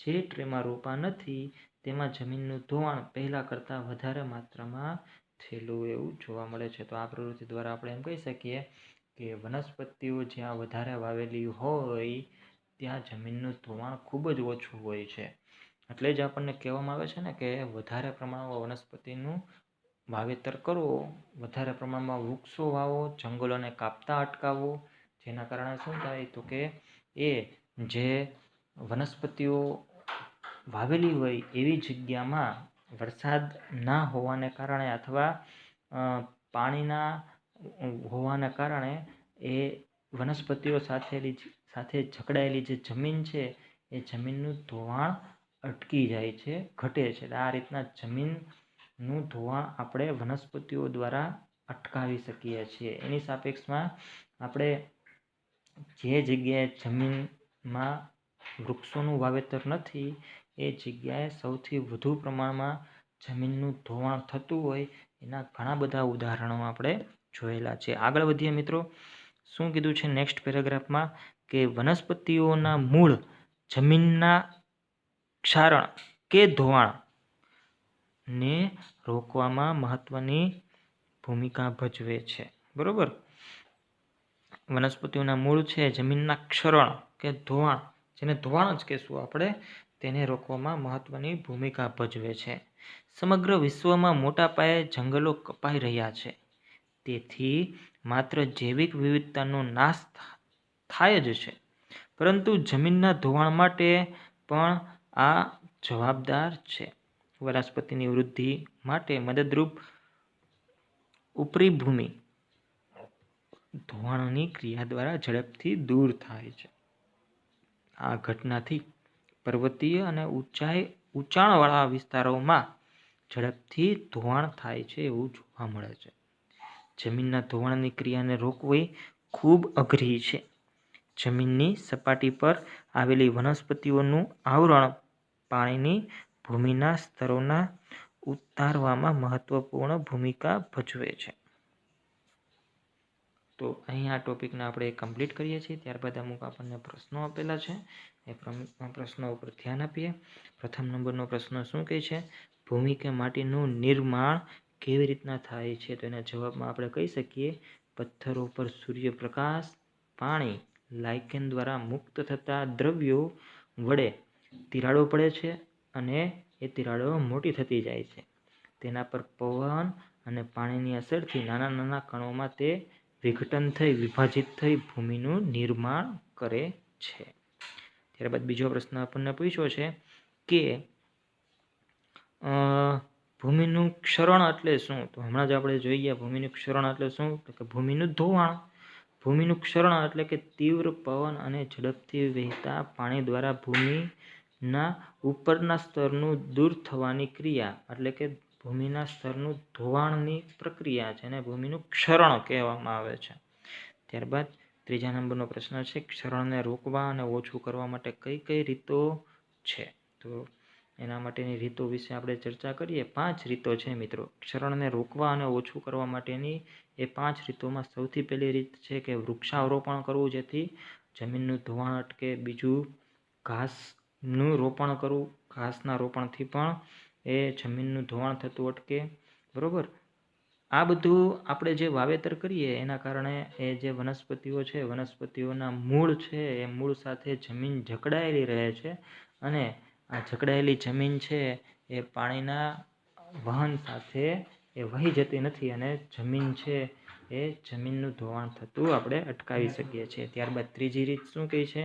S1: જે ટ્રેમાં રોપા નથી તેમાં જમીનનું ધોવાણ પહેલાં કરતાં વધારે માત્રામાં થયેલું એવું જોવા મળે છે. તો આ પ્રવૃત્તિ દ્વારા આપણે એમ કહી શકીએ કે વનસ્પતિઓ જ્યાં વધારે વાવેલી હોય ત્યાં જમીનનું ધોવાણ ખૂબ જ ઓછું હોય છે. એટલે જ આપણને કહેવામાં આવે છે ને કે વધારે પ્રમાણમાં વનસ્પતિનું વાવેતર કરવો, વધારે પ્રમાણમાં વૃક્ષો વાવો, જંગલોને કાપતા અટકાવો. જેના કારણે શું થાય તો કે એ જે વનસ્પતિઓ વાવેલી હોય એવી જગ્યામાં વરસાદ ના હોવાને કારણે અથવા પાણીના હોવાને કારણે એ વનસ્પતિઓ સાથે જકડાયેલી જે જમીન છે એ જમીનનું ધોવાણ અટકી જાય છે, ઘટે છે. આ રીતના જમીનનું ધોવાણ આપણે વનસ્પતિઓ દ્વારા અટકાવી શકીએ છીએ. એની સાપેક્ષમાં આપણે જે જગ્યાએ જમીનમાં વૃક્ષોનું વાવેતર નથી એ જગ્યાએ સૌથી વધુ પ્રમાણમાં જમીનનું ધોવાણ થતું હોય એના ઘણા બધા ઉદાહરણો આપણે જોયેલા છે. આગળ વધીએ મિત્રો. શું કીધું છે નેક્સ્ટ પેરેગ્રાફમાં કે વનસ્પતિઓના મૂળ જમીનના ક્ષારણ કે ધોવાણ ને રોકવામાં મહત્વની ભૂમિકા ભજવે છે. બરોબર. વનસ્પતિઓના મૂળ છે જમીનના ક્ષરણ કે ધોવાણ, જેને ધોવાણ જ કહેશું આપણે, તેને રોકવામાં મહત્વની ભૂમિકા ભજવે છે. સમગ્ર વિશ્વમાં મોટા પાયે જંગલો કપાઈ રહ્યા છે. તેથી માત્ર જૈવિક વિવિધતાનો નાશ થાય જ છે, પરંતુ જમીનના ધોવાણ માટે પણ આ જવાબદાર છે. વનસ્પતિની વૃદ્ધિ માટે મદદરૂપ ઉપરી ભૂમિ ધોવાણની ક્રિયા દ્વારા ઝડપથી દૂર થાય છે. આ ઘટનાથી પર્વતીય અને ઊંચાણવાળા વિસ્તારોમાં ઝડપથી ધોવાણ થાય છે એવું જોવા મળે છે. જમીનના ધોવાણની ક્રિયાને રોકવી ખૂબ અઘરી છે. જમીનની સપાટી પર આવેલી વનસ્પતિઓનું આવરણ પાણીની ભૂમિના સ્તરોના ઉતારવામાં મહત્વપૂર્ણ ભૂમિકા ભજવે છે. તો અહીં આ ટોપિકને આપણે કમ્પ્લીટ કરીએ છીએ. ત્યારબાદ અમુક આપણને પ્રશ્નો આપેલા છે, એ પ્રશ્નો ઉપર ધ્યાન આપીએ. પ્રથમ નંબરનો પ્રશ્ન શું કહે છે? ભૂમિ કે માટીનું નિર્માણ કેવી રીતના થાય છે? તો એના જવાબમાં આપણે કહી શકીએ પથ્થરો પર સૂર્યપ્રકાશ, પાણી, લાઇકેન દ્વારા મુક્ત થતા દ્રવ્યો વડે તિરાડો પડે છે અને એ તિરાડો મોટી થતી જાય છે. તેના પર પવન અને પાણીની અસરથી નાના નાના કણોમાં તે વિઘટન થઈ વિભાજિત થઈ ભૂમિનું નિર્માણ કરે છે. ત્યારબાદ બીજો પ્રશ્ન આપણને પૂછ્યો છે કે ભૂમિનું ક્ષરણ એટલે શું? તો હમણાં જ આપણે જોઈ ગયા ભૂમિનું ક્ષરણ એટલે શું? તો કે ભૂમિનું ધોવાણ. ભૂમિનું ક્ષરણ એટલે કે તીવ્ર પવન અને ઝડપથી વહેતા પાણી દ્વારા ભૂમિના ઉપરના સ્તરનું દૂર થવાની ક્રિયા, એટલે કે ભૂમિના સ્તરનું ધોવાણની પ્રક્રિયા છે અને ભૂમિનું ક્ષરણ કહેવામાં આવે છે. ત્યારબાદ ત્રીજા નંબરનો પ્રશ્ન છે ક્ષરણને રોકવા અને ઓછું કરવા માટે કઈ કઈ રીતો છે? તો એના માટેની રીતો વિશે આપણે ચર્ચા કરીએ. 5 રીતો છે મિત્રો. ક્ષરણને રોકવા અને ઓછું કરવા માટેની એ 5 રીતોમાં સૌથી પહેલી રીત છે કે વૃક્ષારોપણ કરવું, જેથી જમીનનું ધોવાણ અટકે. બીજું, ઘાસનું રોપણ કરવું. ઘાસના રોપણથી પણ એ જમીનનું ધોવાણ થતું અટકે. બરોબર. આ બધું આપણે જે વાવેતર કરીએ એના કારણે એ જે વનસ્પતિઓ છે, વનસ્પતિઓના મૂળ છે, એ મૂળ સાથે જમીન જકડાયેલી રહે છે અને આ જકડાયેલી જમીન છે એ પાણીના વહન સાથે એ વહી જતી નથી અને જમીન છે એ જમીનનું ધોવાણ થતું આપણે અટકાવી શકીએ છીએ. ત્યારબાદ ત્રીજી રીત શું કહે છે?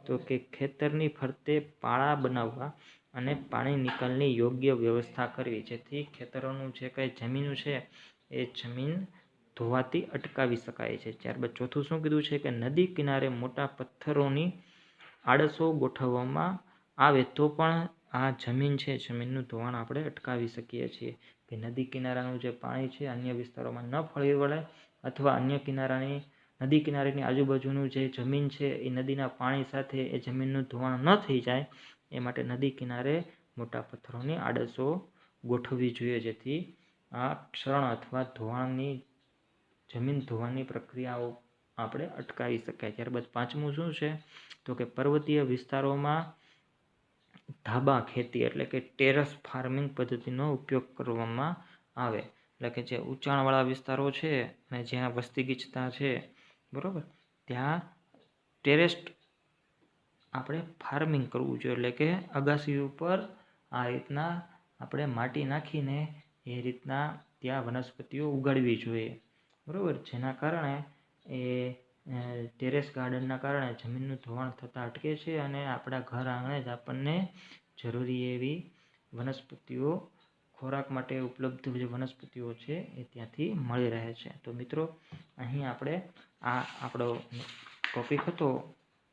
S1: તો કે ખેતરની ફરતે પાળા બનાવવા અને પાણી નિકાલની યોગ્ય વ્યવસ્થા કરવી, જેથી ખેતરોનું જે કંઈ જમીન છે એ જમીન ધોવાતી અટકાવી શકાય છે. ત્યારબાદ ચોથું શું કીધું છે કે નદી કિનારે મોટા પથ્થરોની આડસો ગોઠવવામાં આવે તો પણ આ જમીન છે, જમીનનું ધોવાણ આપણે અટકાવી શકીએ છીએ. કે નદી કિનારાનું જે પાણી છે અન્ય વિસ્તારોમાં ન ફરી વળે અથવા અન્ય નદી કિનારેની આજુબાજુનું જે જમીન છે એ નદીના પાણી સાથે એ જમીનનું ધોવાણ ન થઈ જાય એ માટે નદી કિનારે મોટા પથ્થરોની આડસો ગોઠવવી જોઈએ, જેથી આ ક્ષરણ અથવા જમીન ધોવાની પ્રક્રિયાઓ આપણે અટકાવી શકાય. ત્યારબાદ પાંચમું શું છે? તો કે પર્વતીય વિસ્તારોમાં ધાબા ખેતી એટલે કે ટેરેસ ફાર્મિંગ પદ્ધતિનો ઉપયોગ કરવામાં આવે. એટલે કે જે ઊંચાણવાળા વિસ્તારો છે અને જ્યાં વસ્તી ગીચતા છે, બરાબર, ત્યાં ટેરેસ્ટ આપણે ફાર્મિંગ કરવું જોઈએ. એટલે કે અગાસી ઉપર આ રીતના આપણે માટી નાખીને એ રીતના ત્યાં વનસ્પતિઓ ઉગાડવી જોઈએ, બરાબર, જેના કારણે એ ટેરેસ ગાર્ડનના કારણે જમીનનું ધોવાણ થતાં અટકે છે અને આપણા ઘર આંગણે જ આપણને જરૂરી એવી વનસ્પતિઓ, ખોરાક માટે ઉપલબ્ધ જે વનસ્પતિઓ છે એ ત્યાંથી મળી રહે છે. તો મિત્રો, અહીં આપણે આ આપણો ટોપિક હતો,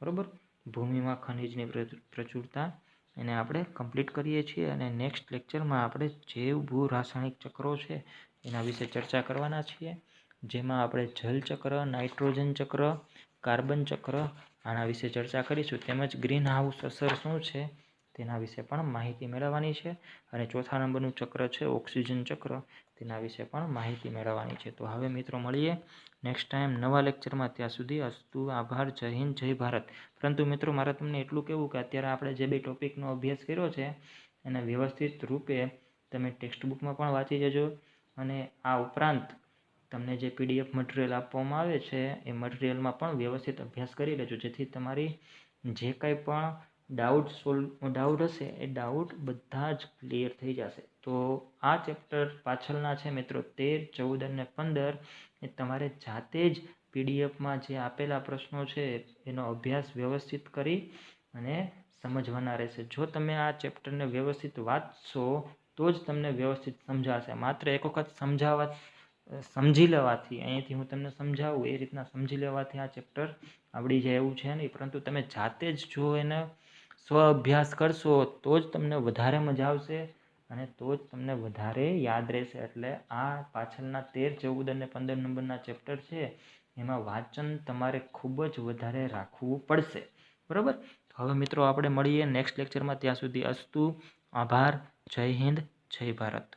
S1: બરાબર, ભૂમિમાં ખનિજની પ્રચુરતા, એને આપણે કમ્પ્લીટ કરીએ છીએ અને નેક્સ્ટ લેક્ચરમાં આપણે જૈવ ભૂ રાસાયણિક ચક્રો છે એના વિશે ચર્ચા કરવાના છીએ, જેમાં આપણે જલચક્ર, નાઇટ્રોજન ચક્ર, કાર્બન ચક્ર આના વિશે ચર્ચા કરીશું. તેમજ ગ્રીન હાઉસ અસર શું છે તેના વિશે પણ માહિતી મેળવવાની છે. અને ચોથા નંબરનું ચક્ર છે ઓક્સિજન ચક્ર, તેના વિશે પણ માહિતી મેળવવાની છે. તો હવે મિત્રો મળીએ નેક્સ્ટ ટાઈમ નવા લેક્ચરમાં. ત્યાં સુધી અસ્તુ, આભાર, જય હિન્દ, જય ભારત. પરંતુ મિત્રો, મારે તમને એટલું કહેવું કે અત્યારે આપણે જે બે ટોપિકનો અભ્યાસ કર્યો છે એને વ્યવસ્થિત રૂપે તમે ટેક્સ્ટબુકમાં પણ વાંચી જજો અને આ ઉપરાંત તમને જે PDF મટીરિયલ આપવામાં આવે છે એ મટીરિયલમાં પણ વ્યવસ્થિત અભ્યાસ કરી લેજો, જેથી તમારી જે કંઈ પણ ડાઉટ હશે એ ડાઉટ બધા જ ક્લિયર થઈ જશે. તો આ ચેપ્ટર પાછળના છે મિત્રો 13, 14 અને 15 એ તમારે જાતે જ PDFમાં જે આપેલા પ્રશ્નો છે એનો અભ્યાસ વ્યવસ્થિત કરી અને સમજવાના રહેશે. જો તમે આ ચેપ્ટરને વ્યવસ્થિત વાંચશો તો જ તમને વ્યવસ્થિત સમજાશે. માત્ર એક વખત સમજી લેવાથી, અહીંથી હું તમને સમજાવું એ રીતના સમજી લેવાથી આ ચેપ્ટર આવડી જાય એવું છે નહીં, પરંતુ તમે જાતે જ જો એને સ્વ અભ્યાસ કરશો તો જ તમને વધારે મજા આવશે અને તો જ તમને વધારે યાદ રહેશે. એટલે આ પાછળના 13, 14 અને 15 નંબરના ચેપ્ટર છે એમાં વાંચન તમારે ખૂબ જ વધારે રાખવું પડશે, બરાબર. હવે મિત્રો, આપણે મળીએ નેક્સ્ટ લેક્ચરમાં. ત્યાં સુધી અસ્તુ, આભાર, જય હિન્દ, જય ભારત.